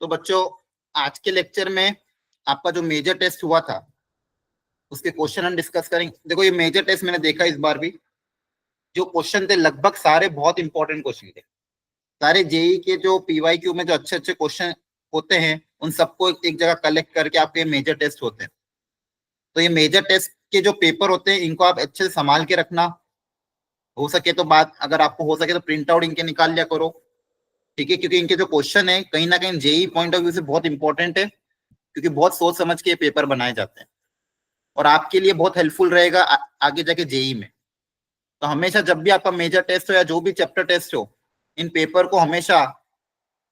तो बच्चों आज के लेक्चर में आपका जो मेजर टेस्ट हुआ था उसके क्वेश्चन हम डिस्कस करेंगे। देखो ये मेजर टेस्ट मैंने देखा इस बार भी, जो क्वेश्चन थे लगभग सारे बहुत इंपॉर्टेंट क्वेश्चन थे। सारे जेई के जो पीवाईक्यू में जो अच्छे अच्छे क्वेश्चन होते हैं उन सबको एक जगह कलेक्ट करके आपके मेजर टेस्ट होते हैं। तो ये मेजर टेस्ट के जो पेपर होते हैं इनको आप अच्छे से संभाल के रखना। हो सके तो बात, अगर आपको हो सके तो प्रिंट आउट इनके निकाल लिया करो, ठीक है, क्योंकि इनके जो क्वेश्चन है कहीं ना कहीं जेई पॉइंट ऑफ व्यू से बहुत इंपॉर्टेंट है, क्योंकि बहुत सोच समझ के ये पेपर बनाए जाते हैं और आपके लिए बहुत हेल्पफुल रहेगा आगे जाके जेई में। तो हमेशा जब भी आपका मेजर टेस्ट हो या जो भी चैप्टर टेस्ट हो, इन पेपर को हमेशा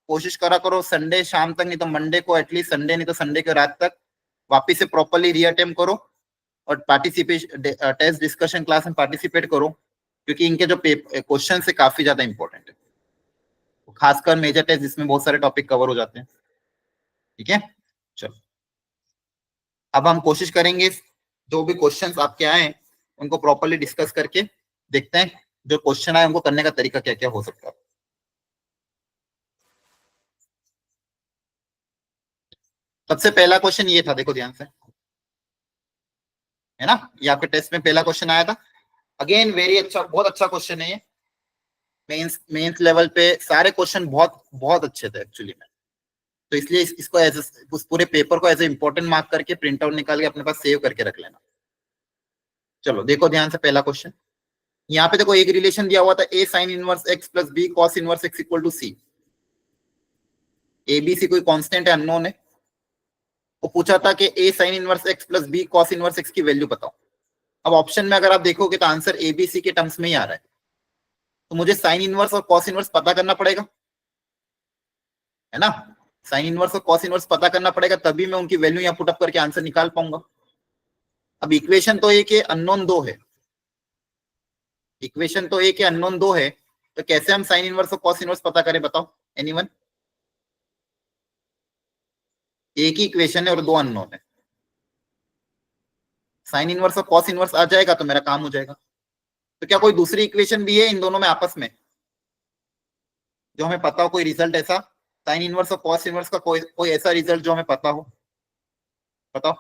कोशिश करा करो संडे शाम तक, नहीं तो मंडे को एटलीस्ट, संडे नहीं तो संडे के रात तक वापिस से प्रॉपरली रीअटेम्प्ट करो और पार्टिसिपेट टेस्ट डिस्कशन क्लास में पार्टिसिपेट करो, क्योंकि इनके जो क्वेश्चन है काफी ज्यादा इंपॉर्टेंट है, खासकर मेजर टेस्ट जिसमें बहुत सारे टॉपिक कवर हो जाते हैं। ठीक है, चलो अब हम कोशिश करेंगे जो भी क्वेश्चंस आपके आए उनको प्रॉपरली डिस्कस करके देखते हैं जो क्वेश्चन आए उनको करने का तरीका क्या क्या हो सकता है। सबसे पहला क्वेश्चन ये था, देखो ध्यान से, है ना, ये आपके टेस्ट में पहला क्वेश्चन आया था। अगेन वेरी अच्छा, बहुत अच्छा क्वेश्चन है ये। मेंस लेवल पे सारे क्वेश्चन बहुत बहुत अच्छे थे एक्चुअली में, तो इसलिए इसको एज उस पूरे पेपर को एज ए इंपॉर्टेंट मार्क करके प्रिंट आउट निकाल के अपने पास सेव करके रख लेना। चलो देखो ध्यान से पहला क्वेश्चन। यहाँ पे देखो एक रिलेशन दिया हुआ था, a sine inverse x plus b cos inverse x equal to c. A b c कोई कांस्टेंट है, अननोन है। वो पूछा था कि a sine inverse x plus b cos inverse x की वैल्यू बताओ। अब ऑप्शन में अगर आप देखोगे तो आंसर ए बी सी के टर्म्स में ही आ रहा है, तो मुझे साइन इनवर्स और कॉस इनवर्स पता करना पड़ेगा, है ना। साइन इनवर्स और कॉस इनवर्स पता करना पड़ेगा, तभी मैं उनकी वैल्यू यहाँ पुटअप करके आंसर निकाल पाऊंगा। अब इक्वेशन तो एक है, अननोन दो है। इक्वेशन तो एक है, अननोन दो है, तो कैसे हम साइन इनवर्स और कॉस इनवर्स पता करें, बताओ एनीवन। एक ही इक्वेशन है और दो अननोन है, साइन इनवर्स और कॉस इनवर्स आ जाएगा तो मेरा काम हो जाएगा। तो क्या कोई दूसरी इक्वेशन भी है इन दोनों में आपस में जो हमें पता हो, कोई रिजल्ट ऐसा साइन इनवर्स और कॉस इनवर्स का, कोई ऐसा रिजल्ट जो हमें पता हो, बताओ,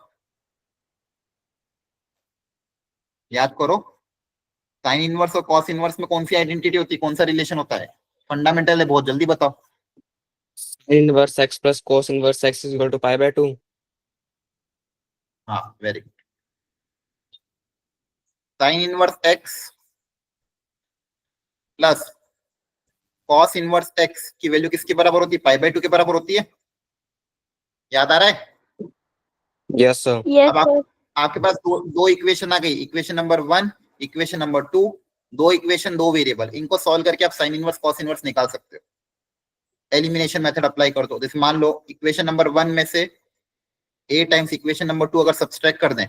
याद करो। साइन इनवर्स और कॉस इनवर्स में कौन सी आइडेंटिटी होती है, कौन सा रिलेशन होता है, फंडामेंटल है, बहुत जल्दी बताओ। Inverse x plus cos inverse x is equal to pi by 2। हाँ very good. Sine inverse x plus cos inverse x की वैल्यू किसके बराबर होती है, पाई बाय 2 के बराबर होती है। याद आ रहा है? Yes sir. अब आपके पास दो इक्वेशन आ गई, इक्वेशन नंबर 1, इक्वेशन नंबर 2, दो इक्वेशन दो वेरिएबल, इनको सॉल्व करके आप साइन इनवर्स कॉस इनवर्स निकाल सकते हो। एलिमिनेशन मेथड अप्लाई कर दो। जैसे मान लो इक्वेशन नंबर 1 में से a टाइम्स इक्वेशन नंबर 2 अगर सब्सट्रैक्ट कर दें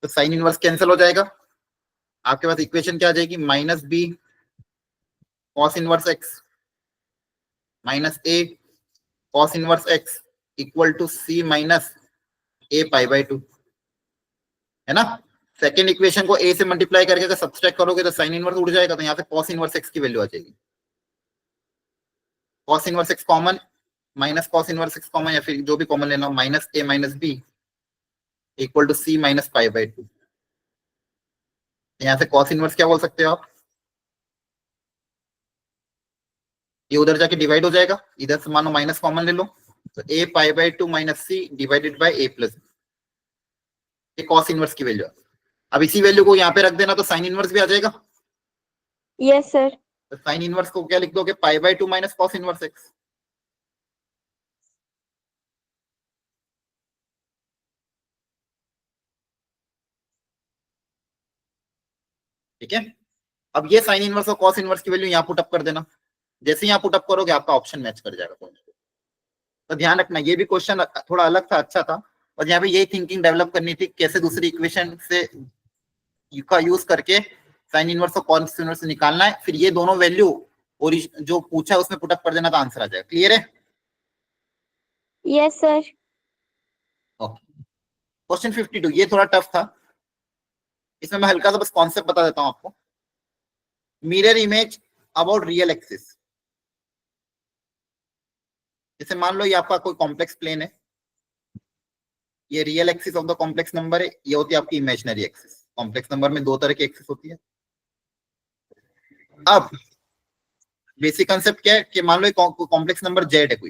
तो साइन इनवर्स कैंसिल हो जाएगा। आपके पास इक्वेशन क्या आ जाएगी, minus b cos inverse x minus a cos inverse x equal to c minus a pi by 2, है ना। सेकेंड इक्वेशन को ए से मल्टीप्लाई करके अगर सब्सट्रैक्ट करोगे तो साइन इनवर्स उड़ जाएगा, तो यहाँ पे कॉस इनवर्स एक्स की वैल्यू आ जाएगी। Cos inverse x common, minus cos inverse x common, या फिर जो भी कॉमन लेना हो, minus a minus b equal to c minus pi by 2। यहाँ से कॉस इनवर्स क्या बोल सकते हो आप, ये उधर जाके डिवाइड हो जाएगा, इधर से मानो माइनस कॉमन ले लो, तो a pi by 2 minus c divided by a plus, ये कॉस इनवर्स की वैल्यू। अब इसी वैल्यू को यहाँ पे रख देना तो साइन इनवर्स भी आ जाएगा। Yes sir. तो साइन इनवर्स को क्या लिख दोगे, पाई by 2 minus cos inverse x. ठीक है, अब ये साइन इनवर्स और कॉस इनवर्स की वैल्यू यहाँ पुटअप कर देना। जैसे यहाँ पुटअप करोगे आपका ऑप्शन मैच कर जाएगा। तो ध्यान रखना ये भी क्वेश्चन थोड़ा अलग था, अच्छा था, और यहाँ पे यही थिंकिंग डेवलप करनी थी कैसे दूसरी इक्वेशन से का यूज करके साइन इनवर्स और कॉस इनवर्स निकालना है, फिर ये दोनों वैल्यू और जो पूछा है उसमें पुटअप कर देना तो आंसर आ जाएगा। क्लियर है? Yes sir. ओके, क्वेश्चन 52 ये थोड़ा टफ था, इसमें मैं हल्का सा बस कॉन्सेप्ट बता देता हूं आपको। Mirror image about real axis, जैसे मान लो ये आपका कोई कॉम्प्लेक्स प्लेन है, ये real axis of the complex number है, ये होती है आपकी इमेजिनरी एक्सिस। कॉम्प्लेक्स नंबर में दो तरह की एक्सिस होती है। अब बेसिक कंसेप्ट क्या है कि मान लो कॉम्प्लेक्स नंबर जेड है कोई,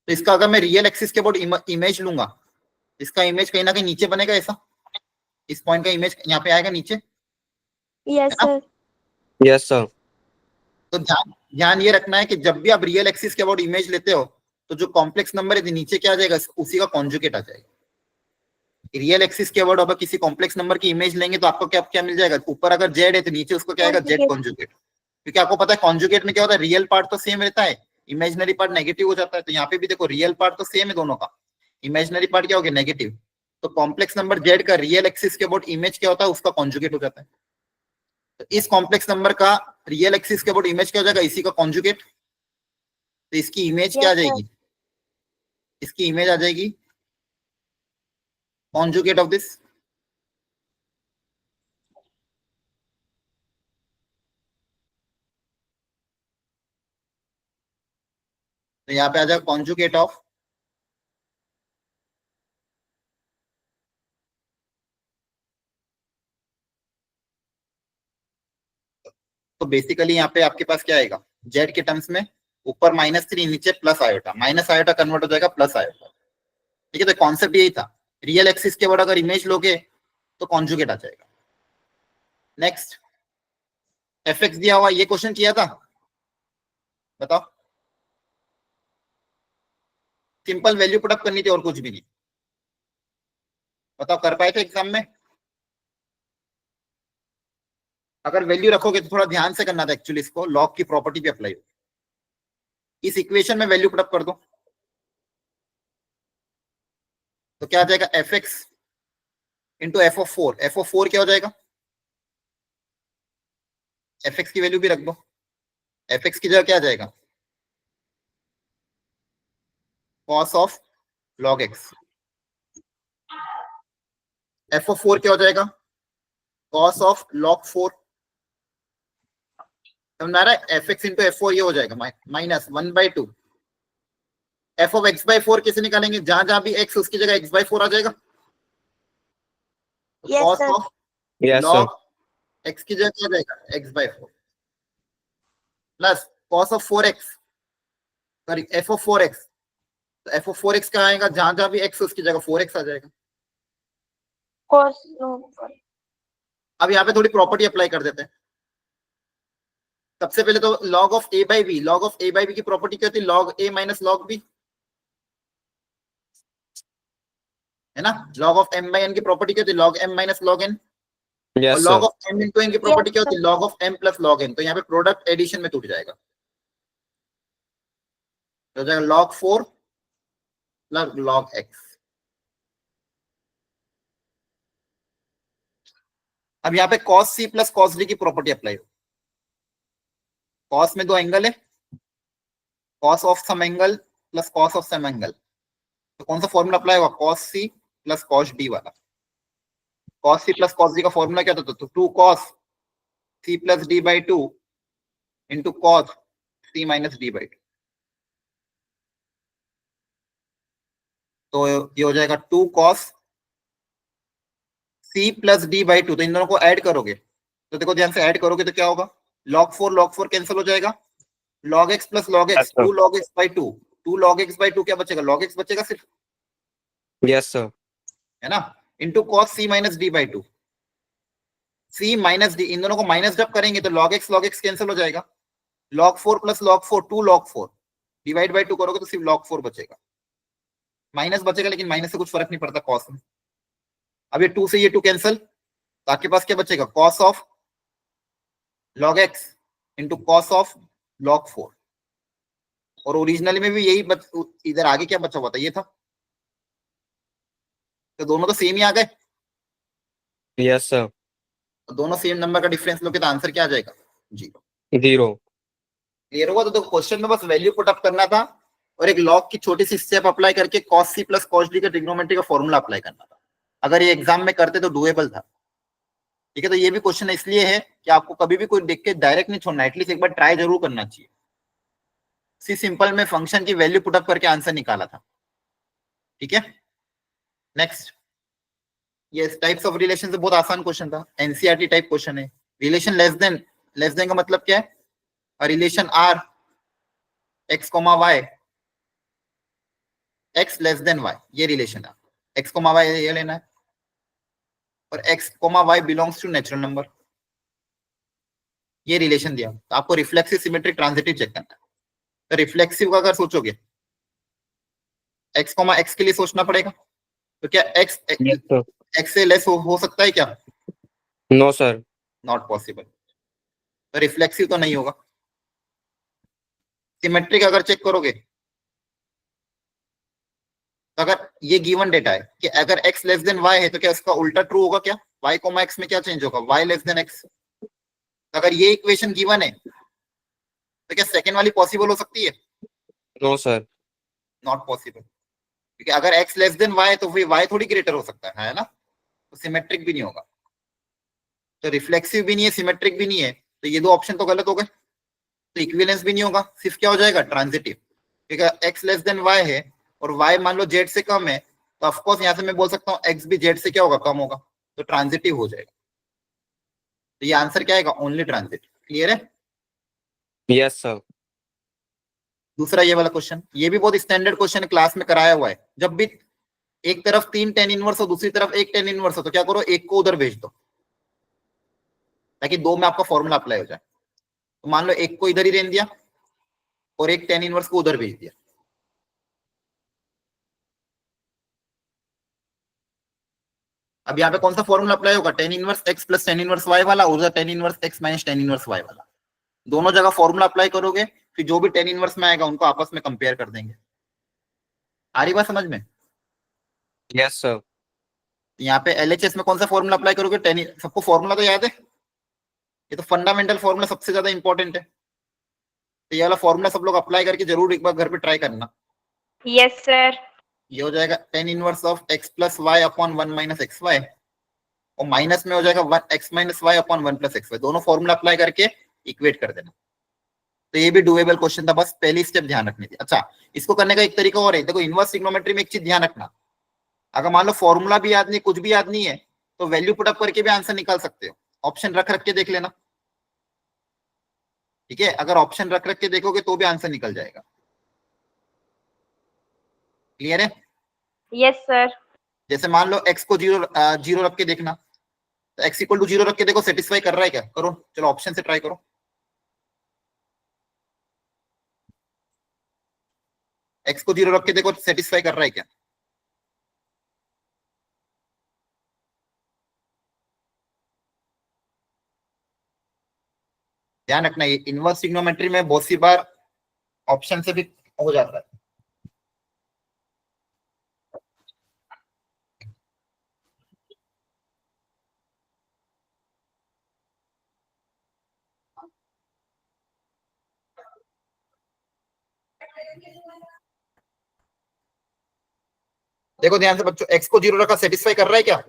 तो इसका अगर मैं रियल एक्सिस के अबाउट इमेज लूंगा, इसका इमेज कहीं ना कहीं नीचे बनेगा, ऐसा इस पॉइंट का इमेज यहाँ पे आएगा नीचे, Yes, है ना? sir. Yes, sir. तो ध्यान ध्यान ये रखना है कि जब भी आप रियल एक्सिस के अबाउट इमेज लेते हो तो जो कॉम्प्लेक्स नंबर है नीचे क्या आ जाएगा, उसी का कॉन्जुगेट आ जाएगा। रियल एक्सिस के अबाउट अगर किसी कॉम्प्लेक्स नंबर की इमेज लेंगे तो आपको क्या क्या मिल जाएगा, ऊपर अगर जेड है तो नीचे उसको क्या आएगा, जेड Conjugate. कॉन्जुगेट। क्योंकि आपको पता है कॉन्जुगेट में क्या होता है, रियल पार्ट तो सेम रहता है, इमेजिनरी पार्ट नेगेटिव हो जाता है। तो यहाँ पे भी देखो रियल पार्ट तो सेम है दोनों का, इमेजिनरी पार्ट क्या हो गया, नेगेटिव। तो कॉम्प्लेक्स नंबर जेड का रियल एक्सिस के अबाउट इमेज क्या होता है, उसका कॉन्जुगेट हो जाता है। तो इस कॉम्प्लेक्स नंबर का रियल एक्सिस के अबाउट इमेज क्या हो जाएगा, इसी का कॉन्जुगेट। तो इसकी इमेज क्या आ Yes, sir. जाएगी, इसकी इमेज आ जाएगी कॉन्जुगेट ऑफ दिस। तो यहाँ पे आ जाएगा कॉन्जुगेट ऑफ तो बेसिकली यहाँ पे आपके पास क्या आएगा, जेड के टर्म्स में ऊपर -3 नीचे plus iota, minus iota convert हो जाएगा प्लस आयोटा। ठीक है, तो कॉन्सेप्ट यही था, रियल एक्सिस के बाद अगर इमेज लोगे तो कॉन्जुगेट आ जाएगा। नेक्स्ट एफ एक्स दिया हुआ, ये क्वेश्चन किया था, बताओ। सिंपल वैल्यू पुटअप करनी थी और कुछ भी नहीं, बताओ कर पाए थे एग्जाम में? अगर वैल्यू रखोगे तो थोड़ा ध्यान से करना था एक्चुअली, इसको लॉग की प्रॉपर्टी भी अप्लाई हो। इस इक्वेशन में वैल्यू पुटअप कर दो तो क्या आ जाएगा, F x into F of 4। F of 4 क्या हो जाएगा, एफ एक्स की वैल्यू भी रख दो, एफ एक्स की जगह क्या आ जाएगा, cos of log x. F of 4 क्या हो जाएगा, कॉस ऑफ लॉग 4। समझ रहा है, एफ एक्स इंटू एफ 4 ये हो जाएगा -1/2। एफ ऑफ एक्स बाई 4 कैसे निकालेंगे, जहां जहां भी एक्स उसकी जगह एक्स बाई 4 आ जाएगा। Yes, cos sir. Of Yes, sir. Log x की जगह क्या आ जाएगा, x by 4 plus cos of 4x, sorry F of 4x। तो एफ ऑफ 4x क्या आएगा, जहां जहां भी x उसकी जगह 4x आ जाएगा। Cos. No. अब यहाँ पे थोड़ी प्रॉपर्टी अप्लाई कर देते हैं। सबसे पहले तो log of a by b, log of a by b की प्रॉपर्टी क्या होती है, log a minus log b, है ना। log of m by n की प्रॉपर्टी क्या होती है, log m minus log n। और Yes, log sir. Of m into n की प्रॉपर्टी Yes, क्या होती है, log of m plus log n। तो यहाँ पे प्रोडक्ट एडिशन में टूट जाएगा, तो हो जाएगा log 4 प्लस log x। अब यहाँ पे cos c plus cos d की प्रॉपर्टी अप्लाई हो। cos में दो एंगल है, cos of some angle plus cos of some angle, तो कौन सा फॉर्मूला अप्लाई होगा, cos c plus cos d वाला। cos c plus cos d का फॉर्मूला क्या था, तो 2 cos c plus d by 2 into cos c minus d by 2। तो ये हो जाएगा 2 cos c plus d by 2। तो इन दोनों को ऐड करोगे तो देखो ध्यान से, ऐड करोगे तो क्या होगा, log 4 कैंसिल हो जाएगा, log x plus log Yes, x, sir. 2 log x by 2, 2 log x by 2 क्या बचेगा, log x बचेगा सिर्फ, Yes, sir. है ना, into cos c minus d by 2। c minus d, इन दोनों को माइनस जब करेंगे तो log x कैंसिल हो जाएगा, log 4 plus log 4, 2 log 4 divide by 2 करोगे तो सिर्फ log 4 बचेगा, माइनस बचेगा, लेकिन माइनस से कुछ फर्क नहीं पड़ता कॉस में। अब ये 2 से ये 2 कैंसिल, तो आपके पास क्या बचेगा, cos of log x into cos of log 4। और ओरिजिनली में भी यही इधर आगे क्या बचा हुआ था, ये था, तो दोनों तो सेम ही आ गए। Yes, sir. तो दोनों सेम नंबर का डिफरेंस लोगे तो आंसर क्या आ जाएगा, 0। 0. क्लियर होगा, तो क्वेश्चन में बस वैल्यू पुट अप करना था और एक लॉग की छोटी सी स्टेप अप्लाई करके cos c plus cos d का ट्रिग्नोमेट्री का फॉर्मूला अप्लाई करना था। अगर ये एग्जाम में करते तो डुएबल था। ठीक है, तो ये भी क्वेश्चन इसलिए है कि आपको कभी भी कोई देख के डायरेक्ट नहीं छोड़ना, एटलीस्ट एक बार ट्राई जरूर करना चाहिए। सी सिंपल में फंक्शन की वैल्यू पुटअप करके आंसर निकाला था, ठीक है। नेक्स्ट, ये टाइप्स ऑफ रिलेशन से बहुत आसान क्वेश्चन था, एनसीईआरटी टाइप क्वेश्चन है। रिलेशन लेस देन का मतलब क्या है? Relation R x comma y, x less than y, ये रिलेशन है। एक्स कोमा वाई ये लेना है, और x comma y belongs to natural number, ये रिलेशन दिया। तो आपको रिफ्लेक्सिव सिमेट्रिक ट्रांजिटिव चेक करना है। तो रिफ्लेक्सिव का अगर सोचोगे एक्स कोमा एक्स के लिए सोचना पड़ेगा, तो क्या एक्स Yes, sir. एक्स से लेस हो सकता है क्या? No, sir. Not possible. तो रिफ्लेक्सिव तो नहीं होगा। सिमेट्रिक अगर चेक करोगे, तो अगर ये गिवन डेटा है कि अगर x लेस देन y है, तो क्या इसका उल्टा ट्रू होगा? क्या y कोमा x में क्या चेंज होगा? y less than x। अगर ये इक्वेशन गिवन है, तो क्या सेकंड वाली पॉसिबल हो सकती है? No, sir. नॉट पॉसिबल, क्योंकि अगर x लेस देन y है तो फिर y थोड़ी ग्रेटर हो सकता है ना, तो सिमेट्रिक भी नहीं होगा। तो रिफ्लेक्सिव भी नहीं है, सिमेट्रिक भी नहीं है, तो ये दो ऑप्शन तो गलत हो गए। तो इक्विवेलेंस भी नहीं होगा, सिर्फ क्या हो जाएगा? ट्रांजिटिव। क्योंकि x लेस देन y है और y मान लो z से कम है, तो ऑफकोर्स यहाँ से मैं बोल सकता हूँ x भी z से क्या होगा? कम होगा, तो ट्रांजिटिव हो जाएगा। तो ये आंसर क्या आएगा? Only transitive. क्लियर है? Yes, sir. दूसरा ये वाला क्वेश्चन, ये भी बहुत स्टैंडर्ड क्वेश्चन क्लास में कराया हुआ है। जब भी एक तरफ 3 tan इनवर्स हो, दूसरी तरफ 1 tan इनवर्स हो, तो क्या करो? एक को उधर भेज दो, ताकि दो में आपका फॉर्मूला अप्लाई हो जाए। तो मान लो एक को इधर ही रहने दिया और एक tan इनवर्स को उधर भेज दिया। अब यहाँ पे कौन सा फॉर्मूला अप्लाई होगा? tan inverse x plus tan inverse y वाला, उधर tan inverse x minus tan inverse y वाला। दोनों जगह फॉर्मूला अप्लाई करोगे, फिर जो भी tan इनवर्स में आएगा उनको आपस में कंपेयर कर देंगे। आ रही बात समझ में? Yes, sir. यहाँ पे LHS में कौन सा फॉर्मूला अप्लाई करोगे? tan, सबको फॉर्मूला तो याद है? ये तो फंडामेंटल फॉर्मूला सबसे ज्यादा इंपॉर्टेंट है। तो ये वाला फॉर्मूला सब लोग अप्लाई करके जरूर एक बार घर पे ट्राई करना। Yes, sir. ये हो जाएगा tan इनवर्स ऑफ x प्लस y upon 1 minus x y, और माइनस में हो जाएगा 1 x minus y upon 1 plus x y. दोनों फॉर्मूला अप्लाई करके इक्वेट कर देना। तो ये भी डुएबल क्वेश्चन था, बस पहली स्टेप ध्यान रखनी थी। अच्छा, इसको करने का एक तरीका और है। देखो, इनवर्स ट्रिग्नोमेट्री में एक चीज ध्यान रखना, अगर मान लो फॉर्मूला भी याद नहीं, कुछ भी याद नहीं है, तो वैल्यू पुट अप करके भी आंसर निकाल सकते हो। ऑप्शन रख रख के देख लेना, ठीक है? अगर ऑप्शन रख रख के देखोगे तो भी आंसर निकल जाएगा। क्लियर है? Yes, sir. जैसे मान लो x को जीरो रख के देखना, तो x इक्वल टू 0 रख के देखो सेटिस्फाई कर रहा है क्या? करो, चलो ऑप्शन से ट्राई करो। x को 0 रख के देखो सेटिस्फाई कर रहा है क्या? ध्यान रखना, ये इनवर्स ट्रिग्नोमेट्री में बहुत सी बार ऑप्शन से भी हो जाता है। देखो ध्यान से बच्चों, x को 0 रखा, सेटिस्फाई कर रहा है क्या?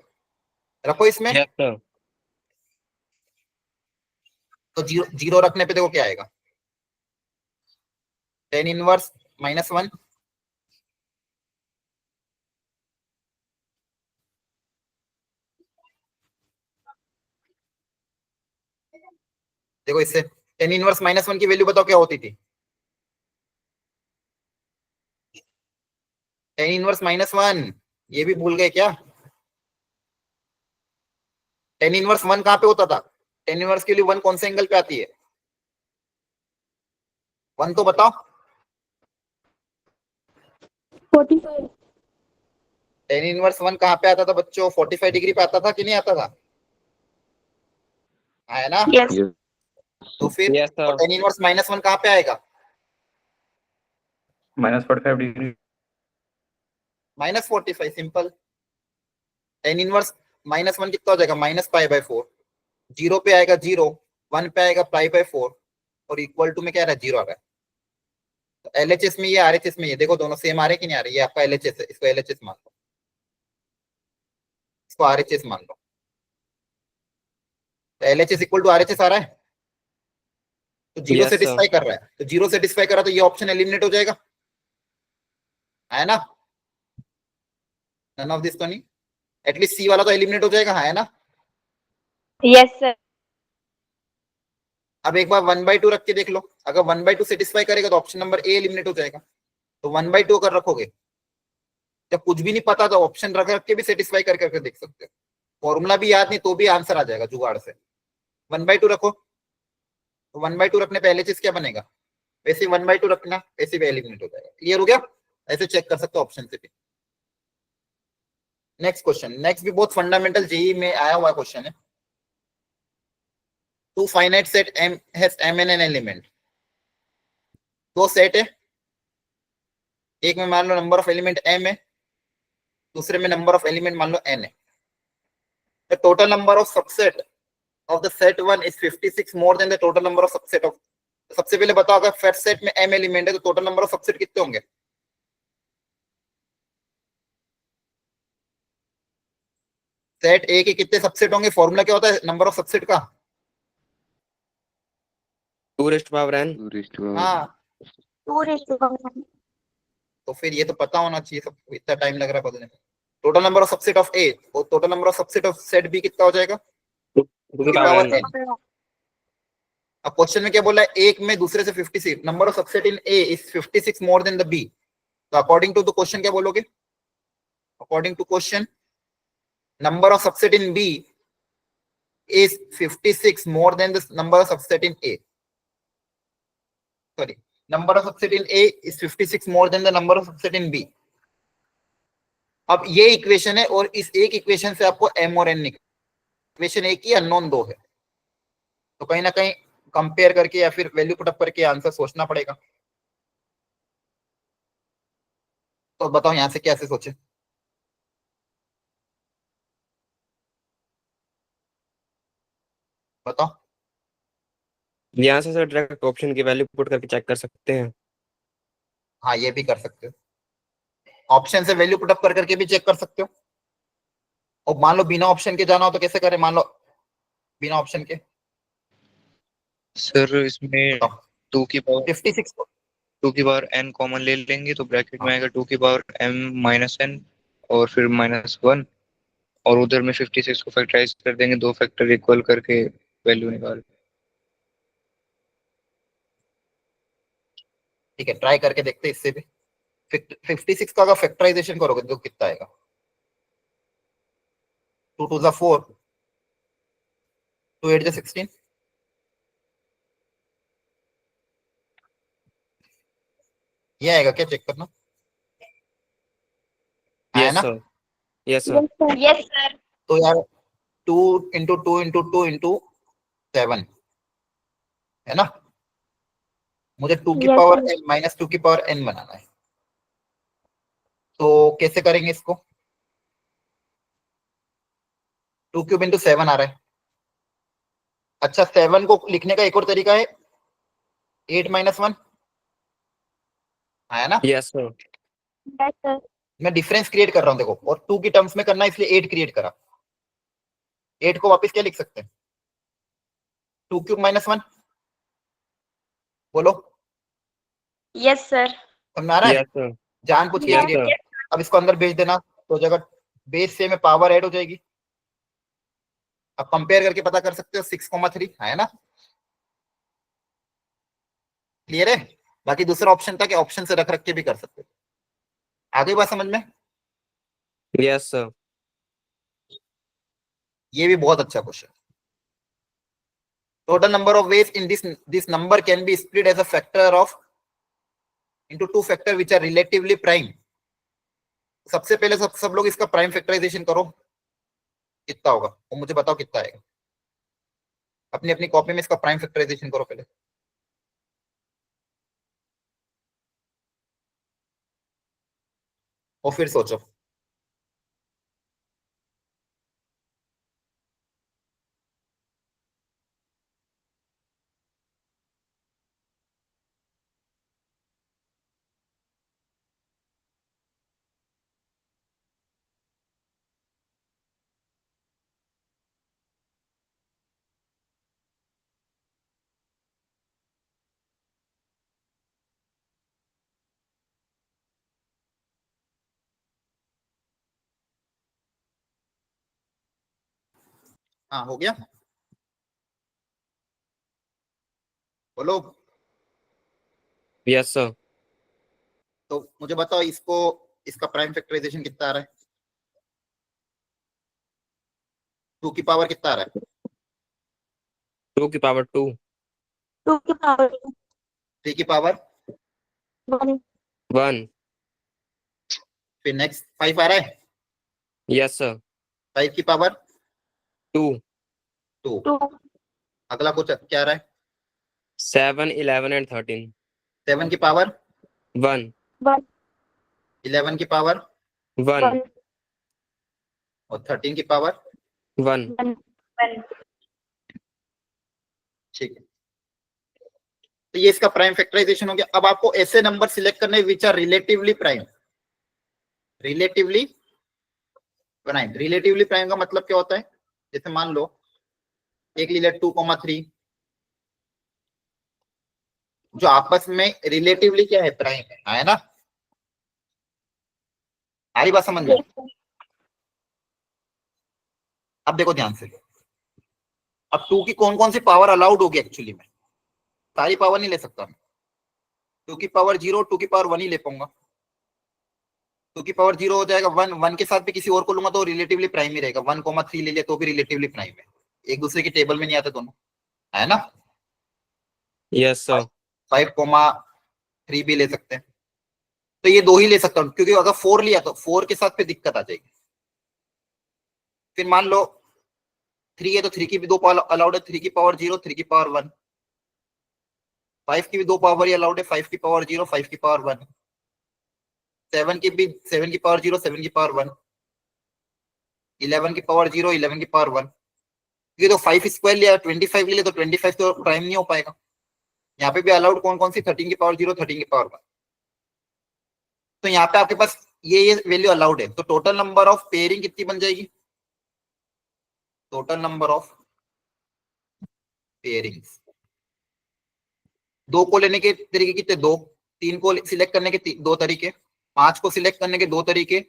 रखो इसमें। Yes, sir. तो जीरो रखने पे देखो क्या आएगा? tan इनवर्स -1 देखो, इससे tan इनवर्स -1 की वैल्यू बताओ क्या होती थी? tan इनवर्स -1, ये भी भूल गए क्या? tan इनवर्स 1 कहां पे होता था? tan इनवर्स के लिए 1 कौन से एंगल पे आती है? 1 तो बताओ। 45. tan इनवर्स 1 कहां पे आता था बच्चों? 45 डिग्री पे आता था कि नहीं आता था? है ना? Yes. तो फिर Yes, sir. tan इनवर्स -1 कहां पे आएगा? -45 डिग्री। -45, सिंपल। tan इनवर्स -1 कितना हो जाएगा? -π/4। 0 पे आएगा 0, 1 पे आएगा π/4, और इक्वल टू में क्या आ रहा है? 0 आ रहा है। तो LHS में ये, RHS में ये, देखो दोनों सेम आ रहे कि नहीं आ रहे? ये आपका LHS है, इसको LHS मान लो, इसको RHS मान लो। तो LHS इक्वल टू RHS आ रहा है। तो जीरो Yes, sir. सेटिस्फाई कर रहा है, तो जीरो सेटिस्फाई कर रहा है, तो ये ऑप्शन एलिमिनेट हो जाएगा, है ना? नन ऑफ दिस तो नहीं, एटलीस्ट सी वाला तो एलिमिनेट हो जाएगा, है ना? Yes, sir. अब एक बार 1/2 रख के देख लो, अगर 1/2 सेटिस्फाई करेगा तो ऑप्शन नंबर ए एलिमिनेट हो जाएगा। तो 1/2 अगर रखोगे, जब कुछ भी नहीं पता तो ऑप्शन रख रख के भी सेटिस्फाई कर करके देख सकते हो, फॉर्मूला भी याद नहीं तो भी आंसर आ जाएगा जुगाड़ से। 1/2 रखो, तो 1/2 रखने पे पहले चीज क्या बनेगा, वैसे 1/2 रखना, ऐसे भी एलिमिनेट हो जाएगा। क्लियर हो गया? ऐसे चेक कर सकते हो ऑप्शन से भी। नेक्स्ट क्वेश्चन, नेक्स्ट भी बहुत फंडामेंटल जेई में आया हुआ क्वेश्चन है। Two finite set m has m n n element. दो सेट है, एक में मान लो नंबर ऑफ एलिमेंट एम है, दूसरे में नंबर ऑफ एलिमेंट मान लो एन है। The total number of subset of the set 1 is 56 more than the total number of subset of. सबसे पहले बताओ, अगर फर्स्ट सेट में एम एलिमेंट है तो टोटल नंबर ऑफ सबसेट कितने होंगे? सेट ए के कितने सबसेट होंगे? फॉर्मूला क्या होता है नंबर ऑफ सबसेट का? 2 raised to power n. 2 raised to power हाँ, 2 raised to power 1. तो फिर ये तो पता होना चाहिए सबको, इतना टाइम लग रहा है बदलने में। Total number of subset of a और total number of subset of set b कितना हो जाएगा? 2 to the power power n. n। अब क्वेश्चन में क्या बोला है, एक में दूसरे से 56, number of subset in A is 56 more than the B. तो अकॉर्डिंग टू द क्वेश्चन क्या बोलोगे? According to question, number of subset in B is 56 more than the number of subset in A. Sorry, number of subset in A is 56 more than the number of subset in B. अब ये equation है और इस एक equation से आपको m और n निकल, इक्वेशन एक ही, अननोन दो है, तो कहीं ना कहीं कंपेयर करके या फिर वैल्यू पुट अप करके आंसर सोचना पड़ेगा। तो बताओ यहां से कैसे सोचे, बताओ। यहाँ से सर डायरेक्ट ऑप्शन की वैल्यू पुट करके चेक कर सकते हैं। हाँ, ये भी कर सकते हो, ऑप्शन से वैल्यू पुट अप कर करके भी चेक कर सकते हो। और मान लो बिना ऑप्शन के जाना हो तो कैसे करें? मान लो बिना ऑप्शन के, सर इसमें बताओ। 2 की पावर 56 को 2 की पावर n कॉमन ले लेंगे तो ब्रैकेट में हाँ, आएगा 2 की पावर m माइनस n और फिर -1 और उधर में 56 को फैक्टराइज कर देंगे, दो फैक्टर इक्वल करके वैल्यू निकाल। ठीक है, ट्राई करके देखते हैं इससे भी। 56 का अगर फैक्टराइजेशन करोगे तो कितना आएगा? 2 2 4, 2 8 16, ये आएगा क्या? चेक करना, आया यस ना? Sir, yes sir. Yes, sir. Yes, sir. तो यार 2 इंटू 2 इंटू 2 इंटू 7 है ना? मुझे 2 की Yes, power sir. n minus 2 की पावर n बनाना है, तो कैसे करेंगे इसको? 2 क्यूब इंटू 7 आ रहा है। अच्छा, 7 को लिखने का एक और तरीका है, 8 माइनस 1, आया ना? Yes sir. Yes, sir. मैं डिफरेंस क्रिएट कर रहा हूँ देखो, और 2 की टर्म्स में करना है इसलिए 8 क्रिएट करा। 8 को वापस क्या लिख सकते हैं? 2 क्यूब माइनस 1, बोलो, Yes, sir. समझ में आ रहा है? Yes sir. जान पूछ के यस क्रिएट सर। किया। अब इसको अंदर भेज देना, तो जगह बेस से में पावर ऐड हो जाएगी। अब कंपेयर करके पता कर सकते हो 6,3 है ना? क्लियर है? बाकी दूसरा ऑप्शन था कि ऑप्शन से रख रख के भी कर सकते हो। आगे बात समझ में? Yes sir. ये भी बहुत अच्छा question. Total number of ways in this number can be split as a factor of into two factor which are relatively prime. सबसे पहले सब लोग इसका प्राइम फैक्टराइजेशन करो, कितना होगा वो मुझे बताओ, कितना आएगा? अपनी अपनी कॉपी में इसका प्राइम फैक्टराइजेशन करो पहले, और फिर सोचो। हाँ हो गया, बोलो। Yes sir. तो मुझे बताओ इसको, इसका प्राइम फैक्टराइजेशन कितना आ रहा है? 2 की पावर कितना आ रहा है? 2 की पावर 2. 2 की पावर 3 की पावर, 1 1. फिर नेक्स्ट 5 आ रहा है, Yes sir. 5 की पावर 2. 2। 2 अगला कुछ क्या आ रहा है? 7, 11 and 13. 7 की पावर 1. 1 11 की पावर 1. 1 और 13 की पावर 1. 1 1 ठीक है। तो ये इसका प्राइम फैक्टराइजेशन हो गया। अब आपको ऐसे नंबर सिलेक्ट करने which are relatively prime. Relatively prime, relatively prime का मतलब क्या होता है? जैसे मान लो एक ले लिया 2,3, जो आपस में रिलेटिवली क्या है, प्राइम है ना? आ रही बात समझ में? अब देखो ध्यान से, अब 2 की कौन कौन सी पावर अलाउड होगी एक्चुअली में? सारी पावर नहीं ले सकता मैं। 2 की पावर 0, 2 की पावर 1 ही ले पाऊंगा। 2 की पावर 0 हो जाएगा 1, 1 के साथ भी किसी और को लूंगा तो रिलेटिवली प्राइम ही रहेगा। 1,3 ले लिया तो भी रिलेटिवली प्राइम है, एक दूसरे की टेबल में नहीं आते दोनों, है ना? Yes sir. 5,3 भी ले सकते हैं। तो ये दो ही ले सकता हूं, क्योंकि अगर 4 लिया तो 4 के साथ फिर दिक्कत आ जाएगी। फिर मान लो 3 है तो 3 की भी 2 पावर अलाउड है, 3 की पावर 0, 3 की पावर 1। 5 की भी 2 पावर ही अलाउड है, 5 की पावर 0, 5 की पावर 1। 7 की भी 7 की पावर 0, 7 की पावर 1। 11 की पावर 0, 11 की पावर 1। ये तो 5 स्क्वायर लिया, 25 ले लिया तो 25 तो प्राइम नहीं हो पाएगा। यहाँ पे भी अलाउड कौन कौन सी? 13 की पावर 0, 13 की पावर 1। तो यहाँ पे आपके पास ये वैल्यू अलाउड है, तो टोटल नंबर ऑफ पेयरिंग कितनी बन जाएगी? टोटल नंबर ऑफ पेयरिंग्स, 2 को लेने के तरीके कितने? 2। 3 को सिलेक्ट करने के 2 तरीके, 5 को सिलेक्ट करने के 2 तरीके,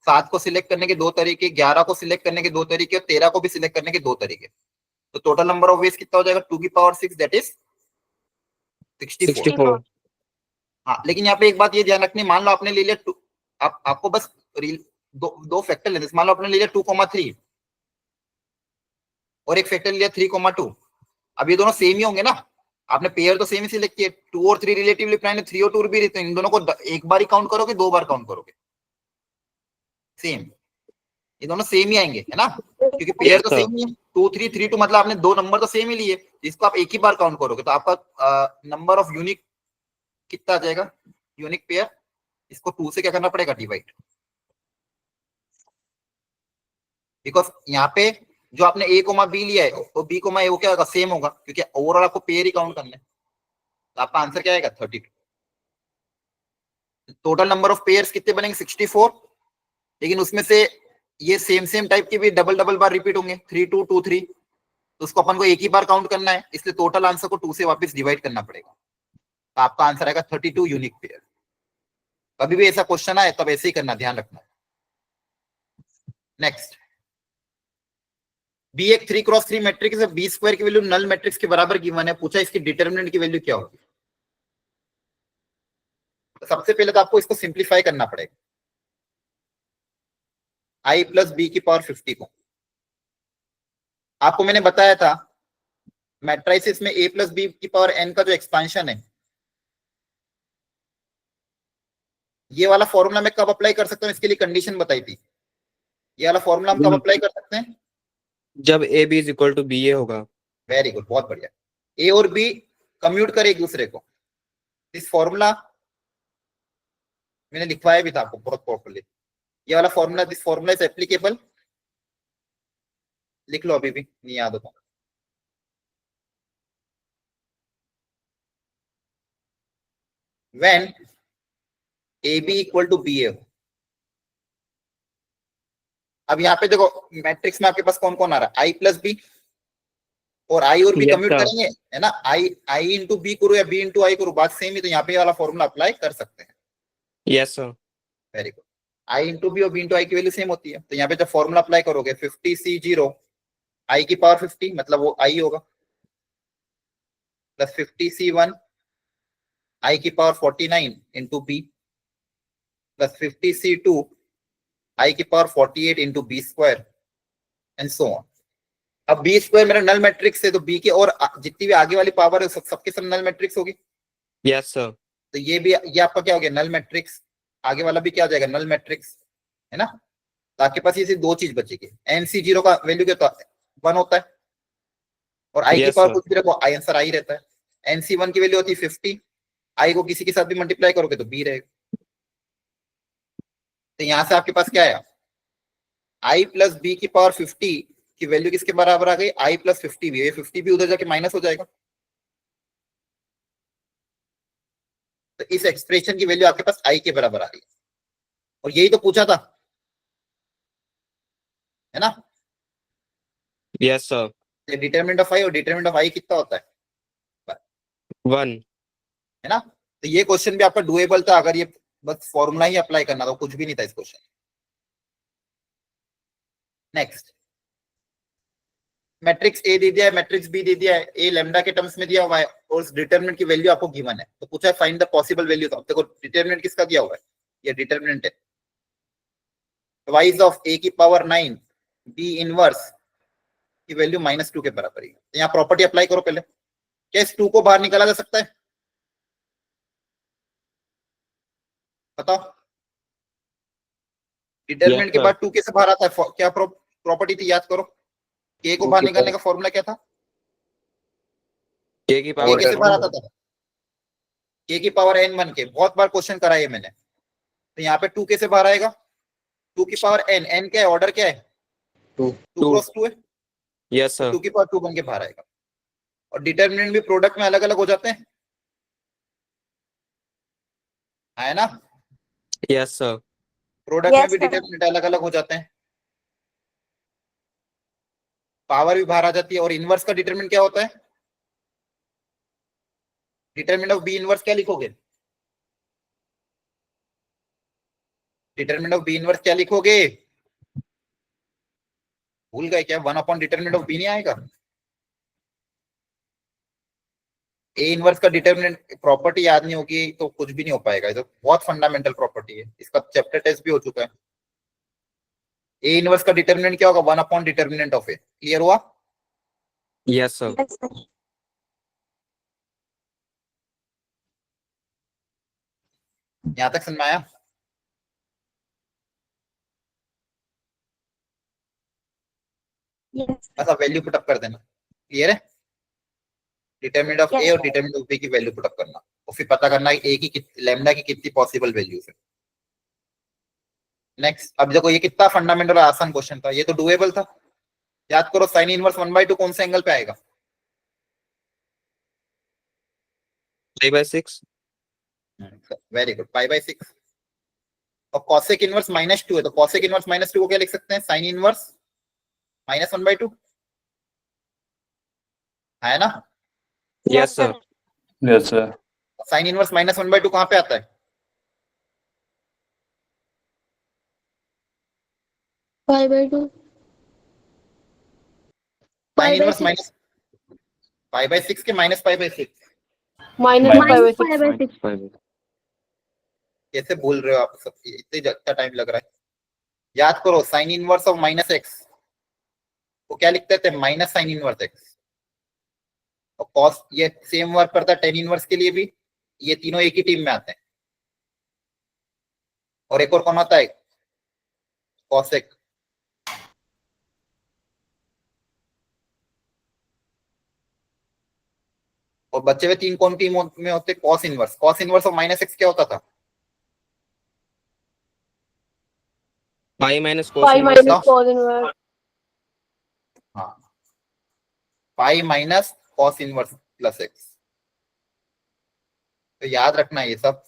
7 को सिलेक्ट करने के 2 तरीके, 11 को सिलेक्ट करने के 2 तरीके और 13 को भी सिलेक्ट करने के 2 तरीके। तो टोटल नंबर ऑफ वेज कितना हो जाएगा? 2 की पावर 6, दैट इज 64। 64. हाँ, लेकिन यहाँ पे एक बात ये ध्यान रखनी, मान लो आपने ले लिया आपको बस दो फैक्टर लेने। मान लो आपने ले लिया 2,3 और एक फैक्टर लिया 3,2। अब ये दोनों सेम ही होंगे ना, आपने पेयर तो सेम ही सिलेक्ट किया। 2 और 3 रिलेटिवली प्राइम है, 3 और 2 भी रहते हैं। इन दोनों को एक बार ही काउंट करोगे, 2 बार काउंट करोगे? सेम, ये दोनों सेम ही आएंगे, है ना? क्योंकि पेयर तो सेम ही है। 2 3 3 2 मतलब आपने 2 नंबर तो सेम ही लिए, जिसको आप एक ही बार काउंट करोगे तो आपका नंबर ऑफ यूनिक कितना आ जाएगा? यूनिक पेयर, इसको 2 से क्या करना पड़ेगा? डिवाइड। बिकॉज यहाँ पे जो आपने ए कोमा बी लिया है तो बी कोमा ए वो क्या होगा? सेम होगा, क्योंकि ओवरऑल आपको पेयर ही काउंट करना है। तो आपका आंसर क्या आएगा? 32। टोटल नंबर ऑफ पेयर्स कितने बनेंगे? 64। लेकिन उसमें से ये सेम सेम टाइप के भी डबल डबल बार रिपीट होंगे, 3 2 2 3, तो उसको अपन को एक ही बार काउंट करना है, इसलिए टोटल आंसर को 2 से वापस डिवाइड करना पड़ेगा। तो आपका आंसर आएगा 32 यूनिक पेयर। कभी भी ऐसा क्वेश्चन आए तब ऐसे ही करना, ध्यान रखना। नेक्स्ट, बी एक 3x3 मैट्रिक्स है, बी स्क्वायर की वैल्यू नल मैट्रिक्स के बराबर गिवन है, पूछा इसकी डिटरमिनेंट की वैल्यू क्या होगी? तो सबसे पहले तो आपको इसको सिंप्लीफाई करना पड़ेगा। आई प्लस बी की पावर 50 को, आपको मैंने बताया था मैट्रिसेस में ए प्लस बी की पावर एन का जो एक्सपांशन है, ये वाला फॉर्मूला मैं कब अप्लाई कर सकता हूँ? इसके लिए कंडीशन बताई थी। ये वाला फॉर्मूला हम कब अप्लाई कर सकते हैं? जब a b is equal to b a होगा। वेरी गुड, बहुत बढ़िया। ए और बी कम्यूट करे एक दूसरे को, इस फॉर्मूला मैंने लिखवाया भी था आपको बहुत प्रॉपर्ली। ये वाला formula, this formula is applicable, लिख लो, अभी भी नहीं याद होता। When a b equal to b a. अब यहाँ पे देखो मैट्रिक्स में आपके पास कौन कौन आ रहा है? आई प्लस बी, और आई और बी Yes, कम्यूट sir. करेंगे, है ना? आई इंटू बी करो या बी इंटू आई करो, बात सेम ही। तो यहाँ पे वाला फॉर्मूला अप्लाई कर सकते हैं। Yes sir. Very good. I into b और बी इंटू आई की वैल्यू सेम होती है, तो यहाँ पे जब फॉर्मूला अप्लाई करोगे 50C0 आई की पावर 50 मतलब वो आई होगा, प्लस 50C1 आई की power 49 into B, plus 50C2 I की power 48 into B square and so on. अब बी स्क्वायर मेरा नल मैट्रिक्स है, तो बी के और जितनी भी आगे वाली पावर है सबके सब नल मैट्रिक्स होगी। Yes, sir. तो ये आपका क्या हो गया, नल मैट्रिक्स। आगे वाला भी क्या हो जाएगा, नल मैट्रिक्स, है ना। तो आपके पास ये सिर्फ दो चीज बचेगी, NC0 का वैल्यू क्या होता है, 1 होता है, और आई की Yes, पावर sir. कुछ भी रखो, आई आंसर आई रहता है। NC1 की वैल्यू होती है 50, आई को किसी के साथ भी मल्टीप्लाई करोगे तो बी रहेगा। तो यहां से आपके पास क्या आया, आई प्लस बी की पावर 50 की वैल्यू किसके बराबर आ गई, आई प्लस 50 भी, ये 50 भी उधर जाके माइनस हो जाएगा। तो इस एक्सप्रेशन की वैल्यू आपके पास आई के बराबर आ रही है, और यही तो पूछा था, है ना। Yes, sir. डिटरमिनेंट ऑफ आई, और डिटरमिनेंट ऑफ आई कितना होता है, 1. है ना। तो ये क्वेश्चन भी आपका डुएबल था, अगर ये बस फॉर्मूला ही अप्लाई करना था, कुछ भी नहीं था इस क्वेश्चन। नेक्स्ट, मैट्रिक्स ए दे दिया है, मैट्रिक्स बी दे दिया है, ए लैम्डा के टर्म्स में दिया हुआ है, और उस डिटरमिनेंट की वैल्यू आपको गिवन है, तो पूछा है फाइंड द पॉसिबल वैल्यू। तो देखो डिटरमिनेंट किसका दिया हुआ है, ये डिटरमिनेंट है, वाइज ऑफ ए की पावर 9 बी इनवर्स की वैल्यू -2 के बराबर है। तो यहाँ प्रॉपर्टी अप्लाई करो पहले, क्या इस 2 को बाहर निकाला जा सकता है, बताओ। डिटरमिनेंट के sir. बाद 2 कैसे बाहर आता है, क्या प्रॉपर्टी थी, याद करो। के को बाहर निकालने का फॉर्मूला क्या था, K की के power कैसे बाहर n. आता था, के की पावर n1 के, बहुत बार क्वेश्चन कराया है मैंने। तो यहाँ पे 2 कैसे बाहर आएगा, 2 की पावर n क्या है, ऑर्डर क्या है, 2 क्रॉस 2 है, Yes, sir. 2 की पावर 2 बन के बाहर आएगा। और डिटरमिनेंट भी प्रोडक्ट में अलग अलग हो जाते हैं, है ना, Yes, sir. प्रोडक्ट में Yes, भी sir. डिटरमिनेंट अलग अलग हो जाते हैं, पावर भी बाहर आ जाती है। और इनवर्स का डिटरमिनेंट क्या होता है, डिटरमिनेंट ऑफ बी इनवर्स क्या लिखोगे, डिटरमिनेंट ऑफ बी इनवर्स क्या लिखोगे, भूल गए क्या, 1 अपॉन डिटरमिनेंट ऑफ बी नहीं आएगा। ए इनवर्स का डिटरमिनेंट प्रॉपर्टी याद नहीं होगी तो कुछ भी नहीं हो पाएगा, तो बहुत फंडामेंटल प्रॉपर्टी है, इसका चैप्टर टेस्ट भी हो चुका है। ए इनवर्स का डिटरमिनेंट क्या होगा, 1 upon determinant of A, clear हुआ। Yes, sir. Yes, sir. यहां तक समझ में आया, Yes. बस आप वैल्यू पुटअप कर देना, क्लियर है। डिटरमिनेंट ऑफ Yes, ए और sir. डिटरमिनेंट ऑफ बी की वैल्यू पुटअप करना, और फिर पता करना है ए की लैम्डा की कितनी पॉसिबल वैल्यूज है। नेक्स्ट, अब देखो ये कितना फंडामेंटल आसान क्वेश्चन था, ये तो डुएबल था। याद करो साइन इनवर्स 1/2 कौन से एंगल पे आएगा, 5/6. Very good, π/6। और कॉसेक इनवर्स -2 है, तो कॉसेक इनवर्स -2 को क्या लिख सकते हैं, साइन इनवर्स -1/2, है ना। Yes, sir. Yes, sir. Sine inverse -1/2 कहां पे आता है, 5/2. Sine inverse 5/6. π/6 के -π/6, Minus 5/6. 5. कैसे भूल रहे हो आप सब, इतने ज्यादा टाइम लग रहा है। याद करो साइन इनवर्स ऑफ -x को क्या लिखते थे, माइनस साइन इनवर्स x, और कॉस ये सेम वर्क करता है टेन इनवर्स के लिए भी, ये तीनों एक ही टीम में आते हैं। और एक और कौन होता है, कॉसेक, और बचे हुए 3 कौन टीम में होते, cos inverse. Cos inverse of -x क्या होता था, Pi minus cos Pi inverse minus x. cos inverse. हाँ, pi minus cos inverse plus x। तो याद रखना ये सब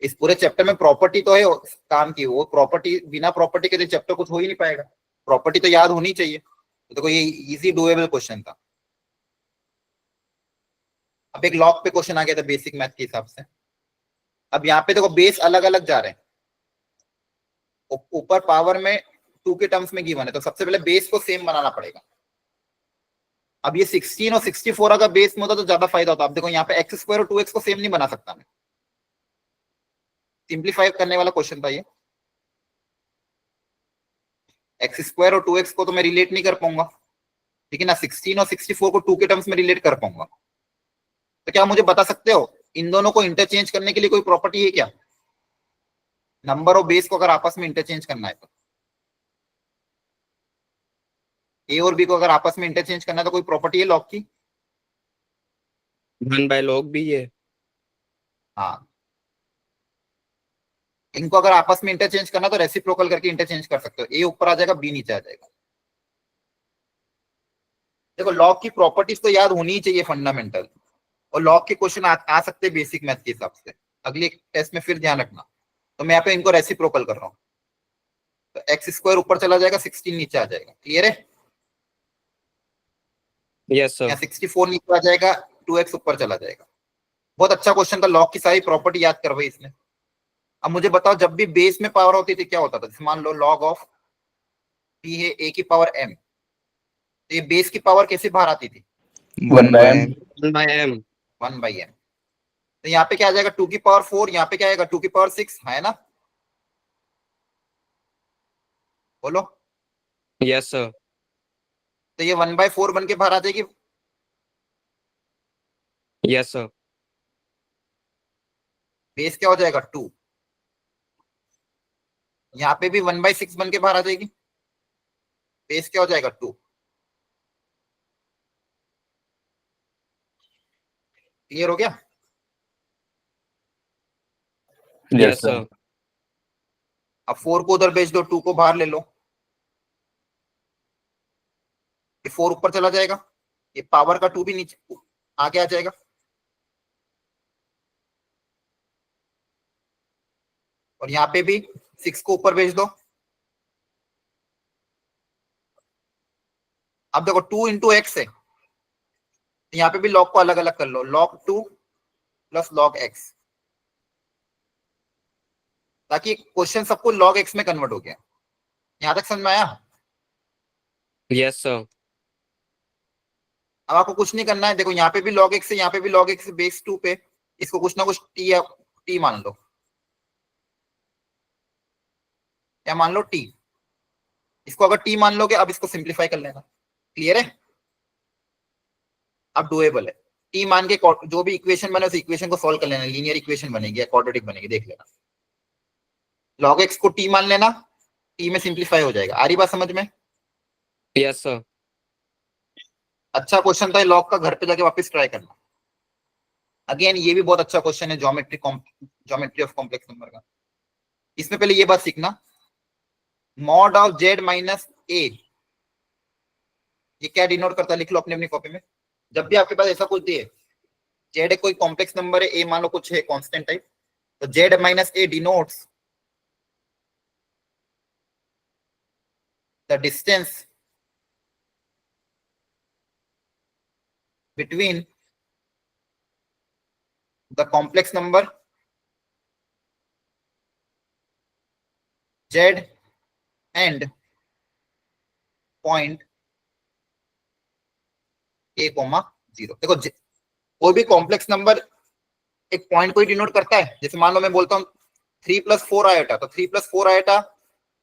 इस पूरे चैप्टर में प्रॉपर्टी तो है काम की, वो प्रॉपर्टी, बिना प्रॉपर्टी के चैप्टर कुछ हो ही नहीं पाएगा, प्रॉपर्टी तो याद होनी चाहिए। तो देखो ये इजी डुएबल क्वेश्चन था। अब एक लॉग पे क्वेश्चन आ गया था बेसिक मैथ के हिसाब से। अब यहाँ पे देखो बेस अलग अलग जा रहे हैं, ऊपर पावर में 2 के टर्म्स में गिवन है, तो सबसे पहले बेस को सेम बनाना पड़ेगा। अब ये 16 और 64 अगर बेस में होता तो ज्यादा फायदा होता। अब देखो यहाँ पे एक्स स्क्वायर और 2x को सेम नहीं बना सकता मैं, सिंप्लीफाई करने वाला क्वेश्चन था ये। एक्स स्क्वायर और 2x को तो मैं रिलेट नहीं कर पाऊंगा, लेकिन ना 16 और 64 को 2 के टर्म्स में रिलेट कर पाऊंगा। तो क्या मुझे बता सकते हो इन दोनों को इंटरचेंज करने के लिए कोई प्रॉपर्टी है क्या? नंबर और बेस को अगर आपस में इंटरचेंज करना है तो, ए और बी को अगर आपस में इंटरचेंज करना है तो कोई प्रॉपर्टी है लॉग की? 1/log भी है। हाँ, इनको अगर आपस में इंटरचेंज करना तो रेसिप्रोकल करके इंटरचेंज कर सकते हो। ए ऊपर आ जाएगा, बी नीचे आ जाएगा। देखो लॉग की प्रॉपर्टीज तो याद होनी ही चाहिए फंडामेंटल, और लॉग के क्वेश्चन आ सकते हैं बेसिक मैथ के हिसाब से। अगले टेस्ट में फिर ध्यान रखना। तो मैं यहाँ पे इनको रेसिप्रोकल कर रहा हूँ, तो एक्स स्क्वायर ऊपर चला जाएगा, 16 नीचे आ जाएगा। क्लियर है? Yes sir. यहाँ 64 नीचे आ जाएगा, 2x ऊपर चला जाएगा। बहुत अच्छा क्वेश्चन था, लॉग की सारी प्रॉपर्टी याद करवाई इसने। अब मुझे बताओ जब भी बेस में पावर होती थी क्या होता था? जैसे मान लो लॉग ऑफ p है a की पावर m, तो ये बेस की पावर कैसे बाहर आती थी? 1/m। 1/m। 1/m। तो यहाँ पे क्या आ जाएगा? 2 की पावर 4, यहाँ पे क्या आएगा? 2 की पावर 6, है ना? बोलो। Yes sir. तो ये 1/4 बन के बाहर आ जाएगी। Yes sir. बेस क्या हो जाएगा? 2। यहाँ पे भी 1/6 बन के बाहर आ जाएगी। बेस क्या हो जाएगा? 2। क्लियर हो गया? Yes sir. अब 4 को उधर भेज दो, 2 को बाहर ले लो, ये 4 ऊपर चला जाएगा, ये पावर का 2 भी नीचे आगे आ जाएगा। और यहाँ पे भी 6 को ऊपर भेज दो। अब देखो 2 इंटू एक्स है, यहाँ पे भी लॉग को अलग अलग कर लो, log 2 प्लस log x, ताकि क्वेश्चन सबको log x में कन्वर्ट हो गया। यहां तक समझ में आया? Yes sir. अब आपको कुछ नहीं करना है। देखो यहाँ पे भी log x है, यहाँ पे भी log x है, बेस 2 पे इसको कुछ ना कुछ t या t मान लो। क्या मान लो? t। इसको अगर t मान लोगे, अब इसको सिंप्लीफाई कर लेना। क्लियर है? अब डुएबल है। टी मान के जो भी इक्वेशन बने उस इक्वेशन को सॉल्व कर लेना, लीनियर इक्वेशन बनेगी या क्वाड्रेटिक बनेगी, देख लेना। log x को t मान लेना, t में सिंप्लीफाई हो जाएगा। आ रही बात समझ में? Yes sir. अच्छा क्वेश्चन था, लॉग का घर पे जाके वापस ट्राई करना। अगेन ये भी बहुत अच्छा क्वेश्चन है, ज्योमेट्री ऑफ कॉम्प्लेक्स नंबर का। इसमें पहले ये बात सीखना, mod of z minus a, ये क्या डिनोट करता है? लिख लो अपनी अपनी कॉपी में। जब भी आपके पास ऐसा कुछ दिए, z कोई कॉम्प्लेक्स नंबर है, a मान लो कुछ है कांस्टेंट टाइप, तो z minus a denotes the distance between the complex number z and point a, 0। देखो कोई भी कॉम्प्लेक्स नंबर एक पॉइंट को ही डिनोट करता है। जैसे मान लो मैं बोलता हूँ 3 + 4 आयोटा, तो 3 + 4 आयोटा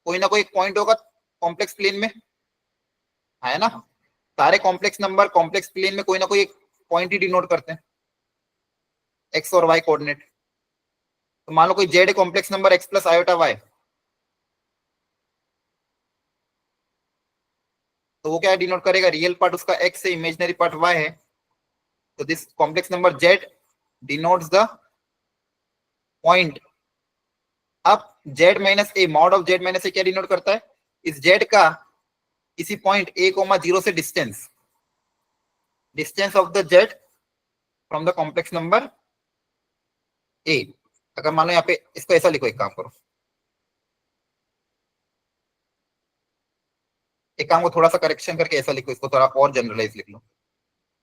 कोई ना कोई एक पॉइंट होगा कॉम्प्लेक्स प्लेन में, है ना? सारे कॉम्प्लेक्स नंबर कॉम्प्लेक्स प्लेन में कोई ना कोई एक पॉइंट ही डिनोट करते हैं, एक्स और वाई कोऑर्डिनेट। तो मान लो कोई z complex number x plus iota y, तो वो क्या डिनोट करेगा? रियल पार्ट उसका एक्स है, इमेजिनरी पार्ट वाई है। तो this complex number z denotes the point. अब z minus a, mod of z minus a क्या डिनोट करता है? इस जेड का किसी पॉइंट a, 0 से distance, distance of the Z from the complex number a। अगर मान लो यहाँ पे इसको ऐसा लिखो, एक काम करो, एक काम को थोड़ा सा करेक्शन करके ऐसा लिखो, इसको थोड़ा और जनरलाइज लिख लो,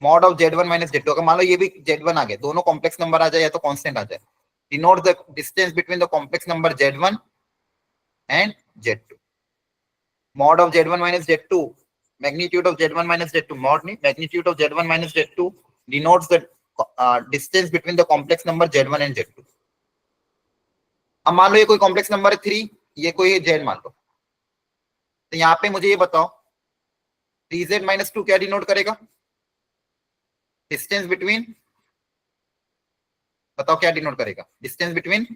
mod of z1 minus z2। अगर मान लो ये भी z1 आ गया, दोनों कॉम्प्लेक्स नंबर आ जाए या तो कांस्टेंट आ जाए, denote the distance between the complex number z1 and z2। Mod of z1 minus z2 magnitude of z1 minus z2 mod नहीं, magnitude of z1 minus z2 denotes the distance between the complex number z1 and z2. अब मान लो ये कोई complex number है 3, ये कोई z मान लो, तो यहाँ पे मुझे ये बताओ 3z minus 2 क्या डिनोट करेगा? डिस्टेंस बिटवीन, बताओ क्या डिनोट करेगा? Distance between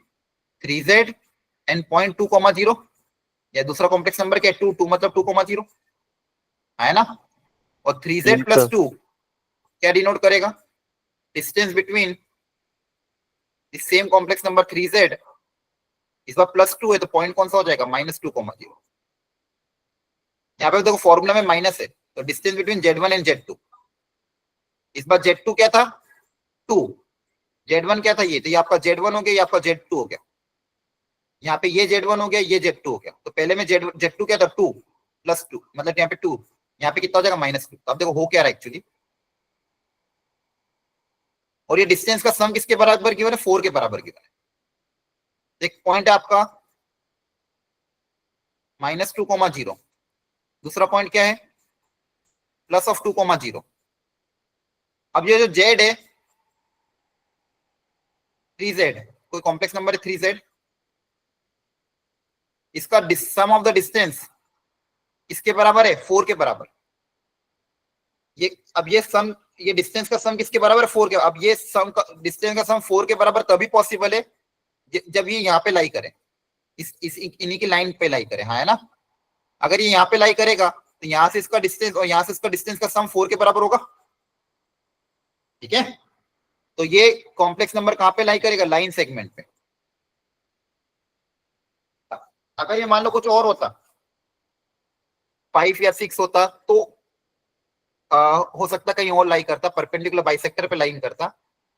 3z and point 2,0, या दूसरा कॉम्प्लेक्स नंबर क्या है 2 मतलब 2,0 है ना, और 3z प्लस 2 क्या डिनोट करेगा? Distance between the same complex number 3z, इस बार प्लस 2 है तो पॉइंट कौन सा हो जाएगा? -2,0. यहाँ पे देखो फॉर्मूला में माइनस है, तो distance between z1 and z2, इस बार z2 क्या था? 2, z1 क्या था? ये, तो ये आपका z1 हो गया, ये आपका z2 हो गया, यहाँ पे ये z1 हो गया, ये z2 हो गया, तो पहले में z2 क्या था? 2 प्लस 2 मतलब यहाँ पे 2, यहाँ पे कितना हो जाएगा? -2. अब देखो हो क्या रहा है एक्चुअली, और ये डिस्टेंस का सम किसके बराबर गिवन है? 4 के बराबर गिवन है. एक पॉइंट है आपका -2,0, दूसरा पॉइंट क्या है? +2,0. अब ये जो z है 3z, कोई कॉम्प्लेक्स नंबर है 3z, इसका सम ऑफ द डिस्टेंस इसके बराबर है 4 के बराबर. ये अब ये सम, ये डिस्टेंस का सम किसके बराबर है? 4 के. अब ये सम का डिस्टेंस का सम 4 के बराबर तभी पॉसिबल है जब ये यहाँ पे लाई करे, इस इन्हीं की लाइन पे लाई करे, हाँ है ना. अगर ये यहाँ पे लाई करेगा तो यहाँ से इसका डिस्टेंस और यहाँ से इसका डिस्टेंस का सम 4 के बराबर होगा. ठीक है, तो ये कॉम्प्लेक्स नंबर कहाँ पे लाई करेगा? लाइन सेगमेंट पे. अगर ये मान लो कुछ और होता, 5 या 6 होता, तो हो सकता कहीं और लाई करता, परपेंडिकुलर बाइसेक्टर पे लाइन करता,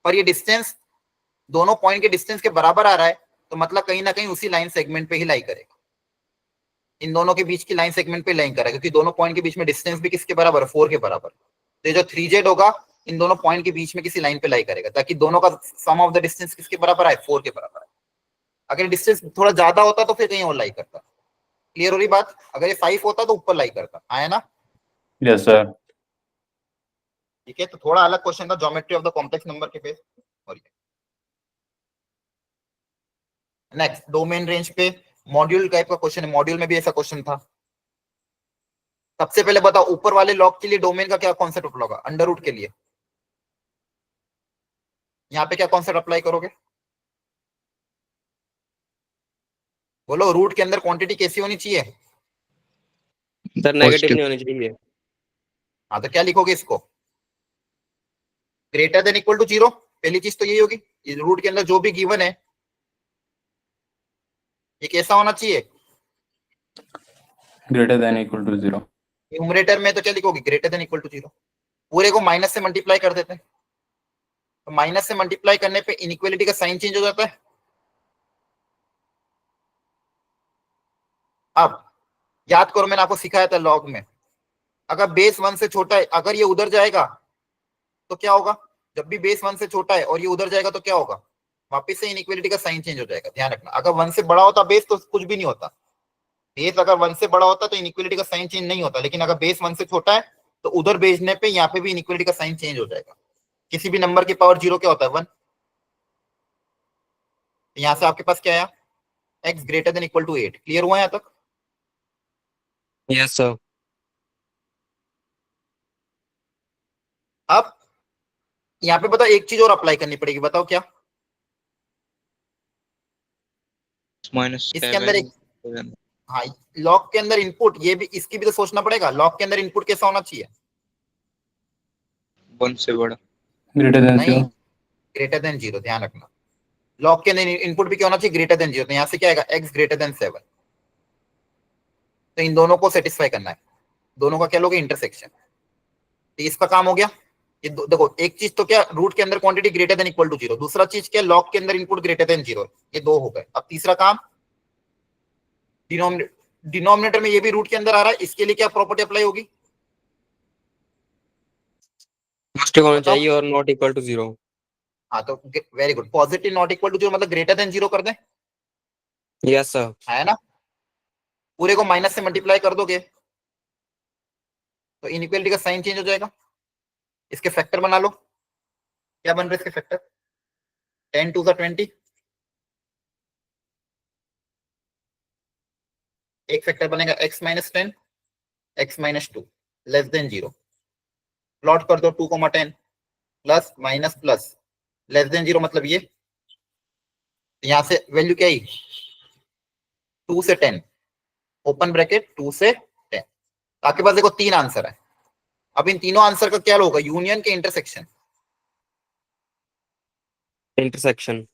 पर ये डिस्टेंस दोनों पॉइंट के डिस्टेंस के बराबर आ रहा है, तो मतलब कहीं ना कहीं उसी लाइन सेगमेंट पे ही लाई करेगा, इन दोनों के बीच की लाइन सेगमेंट पे लाइन करेगा, क्योंकि दोनों पॉइंट के बीच में डिस्टेंस भी किसके बराबर है? 4 के बराबर. तो जो 3z होगा इन दोनों पॉइंट के बीच में किसी लाइन पे लाई करेगा, ताकि दोनों का सम ऑफ द डिस्टेंस किसके बराबर आए? 4 के बराबर है. अगर डिस्टेंस थोड़ा ज्यादा होता तो फिर कहीं और लाई करता. क्लियर हो रही बात? अगर ये 5 होता तो ऊपर लाई करता, आया ना? Yes sir. ठीक है, तो थोड़ा अलग क्वेश्चन था, geometry of the complex number के बेस. और नेक्स्ट डोमेन रेंज पे मॉड्यूल टाइप का क्वेश्चन है, मॉड्यूल में भी ऐसा क्वेश्चन था. सबसे पहले बताओ ऊपर वाले लॉग के लिए डोमेन का क्या कॉन्सेप्ट होगा? अंडर रूट के लिए यहाँ पे क्या कॉन्सेप्ट अप्लाई करोगे? बोलो, रूट के अंदर क्वांटिटी कैसी होनी चाहिए? सर नेगेटिव नहीं होनी चाहिए. हाँ, तो क्या लिखोगे इसको? Greater than equal to 0. पहली चीज तो यही होगी, रूट के अंदर जो भी गिवन है ये कैसा होना चाहिए? Greater than equal to 0. Numerator में तो क्या लिखोगे? Greater than equal to 0. पूरे को माइनस से मल्टीप्लाई कर देते हैं, तो माइनस से मल्टीप्लाई करने पे इनइक्वालिटी का साइन चेंज हो जाता है. अब याद करो, मैंने आपको सिखाया था लॉग में, अगर बेस 1 से छोटा है, अगर ये उधर जाएगा तो क्या होगा? जब भी बेस 1 से छोटा है और ये उधर जाएगा तो क्या होगा? वापस से इनइक्वालिटी का साइन चेंज हो जाएगा. ध्यान रखना, अगर 1 से बड़ा होता बेस तो कुछ भी नहीं होता. बेस अगर 1 से बड़ा होता तो इनइक्वालिटी का साइन चेंज नहीं होता, लेकिन अगर बेस 1 से छोटा है तो उधर भेजने पे यहाँ पे भी इनइक्वालिटी का साइन चेंज हो जाएगा. किसी भी नंबर की पावर 0 क्या होता है? 1. यहाँ से आपके पास क्या आया? x greater than equal to 8. Clear हुआ यहाँ तक? Yes sir. अब यहाँ पे बताओ एक चीज और अप्लाई करनी पड़ेगी, बताओ क्या? इसके अंदर एक, हाँ, लॉग के अंदर इनपुट, ये भी इसकी भी तो सोचना पड़ेगा. लॉग के अंदर इनपुट कैसा होना चाहिए? 1 से बड़ा. ग्रेटर देन नहीं, 0. Greater than 0. ध्यान रखना, लॉग के अंदर इनपुट भी क्या होना चाहिए? Greater then 0. तो यहाँ से क्या आएगा? x greater then 7. तो इन दोनों को सेटिस्फाई करना है, दोनों का क्या लोगे? इंटरसेक्शन. तो इसका काम हो गया. ये देखो, एक चीज तो क्या, रूट के अंदर quantity greater than equal to 0. दूसरा चीज क्या, लॉग के अंदर इनपुट ग्रेटर देन 0. ये दो हो गए. अब तीसरा काम, डिनोमिनेटर में ये भी रूट के अंदर आ रहा है, इसके लिए क्या प्रॉपर्टी अप्लाई होगी? पॉजिटिव होना चाहिए और नॉट इक्वल टू 0. हाँ, तो very good. Positive not equal to 0 मतलब ग्रेटर देन 0 कर दें, यस सर. है ना? पूरे को माइनस से मल्टीप्लाई कर दोगे तो इनइक्वालिटी का साइन चेंज हो जाएगा, इसके फैक्टर बना लो। क्या बन रहे इसके फैक्टर? 10 टू 20, एक फैक्टर बनेगा x minus 10, x minus 2 less than 0। Plot कर दो 2,10 plus minus plus less than 0, मतलब ये यहां से वैल्यू क्या आई? 2 से 10, ओपन ब्रैकेट 2 से 10। आपके पास देखो 3 आंसर है। अब इन तीनों आंसर का क्या होगा? यूनियन के इंटरसेक्शन। इंटरसेक्शन।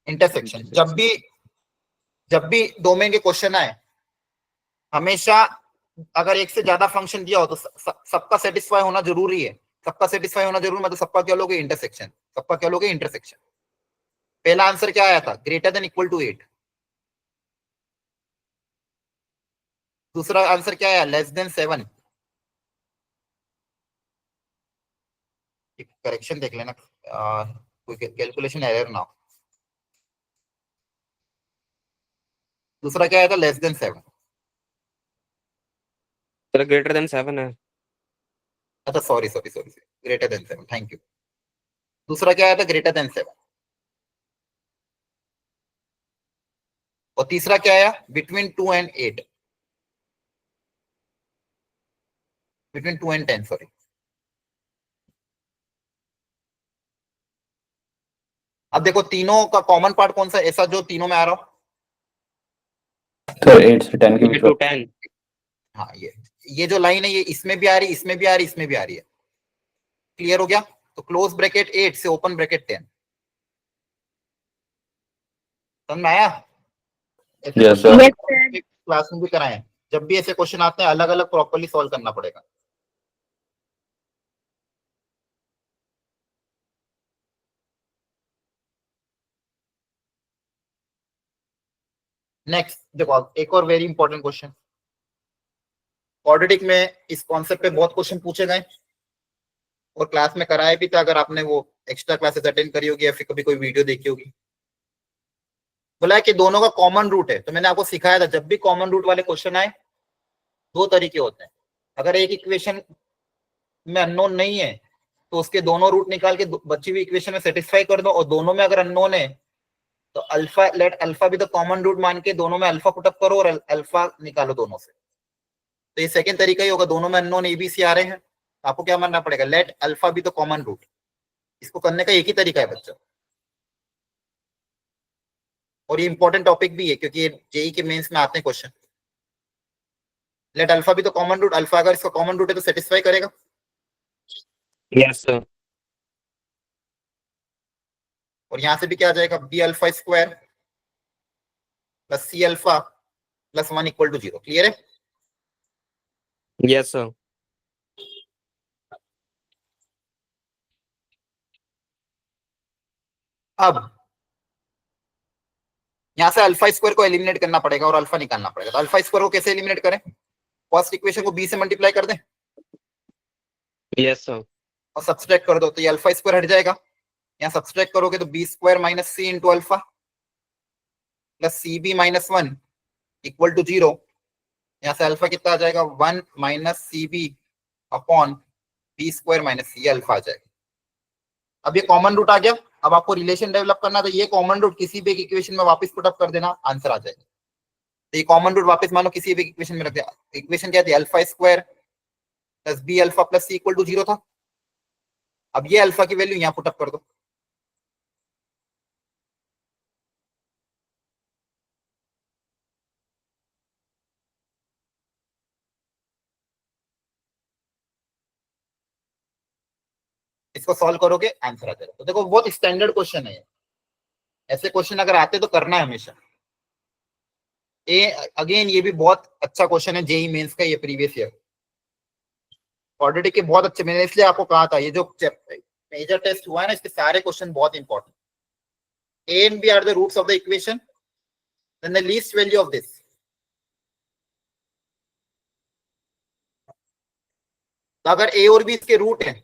इंटरसेक्शन जब भी डोमेन के क्वेश्चन आए, हमेशा अगर एक से ज्यादा फंक्शन दिया हो तो सबका सेटिस्फाई होना जरूरी है। सबका सेटिस्फाई होना जरूरी, मतलब सबका क्या लोगे? इंटरसेक्शन। सबका क्या लोगे? इंटरसेक्शन। पहला आंसर क्या आया था? Greater than equal to 8। दूसरा आंसर क्या आया? Less than 7। करेक्शन देख लेना, कोई कैलकुलेशन एरर ना हो। दूसरा क्या आया था? Less than 7। चलो ग्रेटर देन 7 है। अच्छा sorry sorry sorry, greater than 7, thank you. दूसरा क्या आया था? Greater then 7। और तीसरा क्या आया? Between 2 and 8, between 2 and 10, sorry. अब देखो तीनों का कॉमन पार्ट कौन सा है ऐसा जो तीनों में आ रहा हो? सर 8 से 10 के बीच 8 to 10। हाँ, ये जो लाइन है ये इसमें भी आ रही, इसमें भी आ रही, इसमें भी आ रही है। क्लियर हो गया? तो क्लोज ब्रैकेट 8 से ओपन ब्रैकेट 10। समझ में आया? Yes, sir. क्लास में भी कराएं। जब भी ऐसे क्वेश्चन आते हैं अलग अलग प्रॉपर्ली सॉल्व करना पड़ेगा। नेक्स्ट देखो, एक और वेरी इंपॉर्टेंट क्वेश्चन। क्वाड्रेटिक में इस कॉन्सेप्ट पे बहुत क्वेश्चन पूछे गए और क्लास में कराया भी था, अगर आपने वो एक्स्ट्रा क्लासेस अटेंड करी होगी या फिर कभी कोई वीडियो देखी होगी। बोला है कि दोनों का कॉमन रूट है, तो मैंने आपको सिखाया था जब भी कॉमन रूट वाले क्वेश्चन आए दो तरीके होते हैं। अगर एक इक्वेशन में अननोन नहीं है तो उसके दोनों रूट निकाल के बची हुई इक्वेशन में सेटिस्फाई कर दो, और दोनों में अगर अननोन है तो अल्फा लेट अल्फा भी द कॉमन रूट मान के दोनों में अल्फा पुटअप करो और अल्फा निकालो दोनों से। तो ये सेकंड तरीका ही होगा। दोनों में अननोन एबीसी आ रहे हैं, आपको क्या मानना पड़ेगा? लेट अल्फा भी द कॉमन रूट। इसको करने का एक ही तरीका है बच्चों, और ये इंपॉर्टेंट टॉपिक भी है क्योंकि ये जेई के मेंस में आते हैं क्वेश्चन। लेट अल्फा भी तो कॉमन रूट, अल्फा अगर इसका कॉमन रूट है तो सेटिस्फाई करेगा। Yes sir. और यहां से भी क्या आ जाएगा? B alpha square plus c alpha plus 1 equal to 0। Clear है? Yes sir. अब यहां से अल्फा स्क्वायर को एलिमिनेट करना पड़ेगा और अल्फा निकालना पड़ेगा। तो अल्फा स्क्वायर को कैसे एलिमिनेट करें? फर्स्ट इक्वेशन को बी से मल्टीप्लाई कर दें यस सर। और सब्सट्रैक्ट कर दो, तो ये अल्फा स्क्वायर हट जाएगा। यहाँ सब्सट्रैक्ट करोगे तो b square minus c into alpha plus c b minus 1 equal to 0। यहाँ से अल्फा कितना आ जाएगा? 1 minus c b upon b square minus c, alpha आ जाएगा। अब ये कॉमन रूट आ गया। अब आपको रिलेशन डेवलप करना, तो ये कॉमन रूट किसी भी इक्वेशन में वापस पुट अप कर देना, आंसर आ जाएगा। तो ये कॉमन रूट वापस मानो किसी भी इक्वेशन में रख दिया। इक्वेशन क्या थी? Alpha square plus B alpha plus C equal to 0 था। अब ये अल्फा की वैल्यू यहाँ पुट अप कर दो। इसको सॉल्व करोगे आंसर आ जाएगा। तो देखो बहुत स्टैंडर्ड क्वेश्चन है। ऐसे क्वेश्चन अगर आते तो करना है हमेशा। अगेन ये भी बहुत अच्छा क्वेश्चन है जेई मेंस का, ये प्रीवियस ईयर क्वाड्रेटिक के बहुत अच्छे। मैंने इसलिए आपको कहा था ये जो मेजर टेस्ट हुआ है ना, इसके सारे क्वेश्चन बहुत important. A and B are the roots of the equation, then the least value of this. तो अगर A और B इसके रूट हैं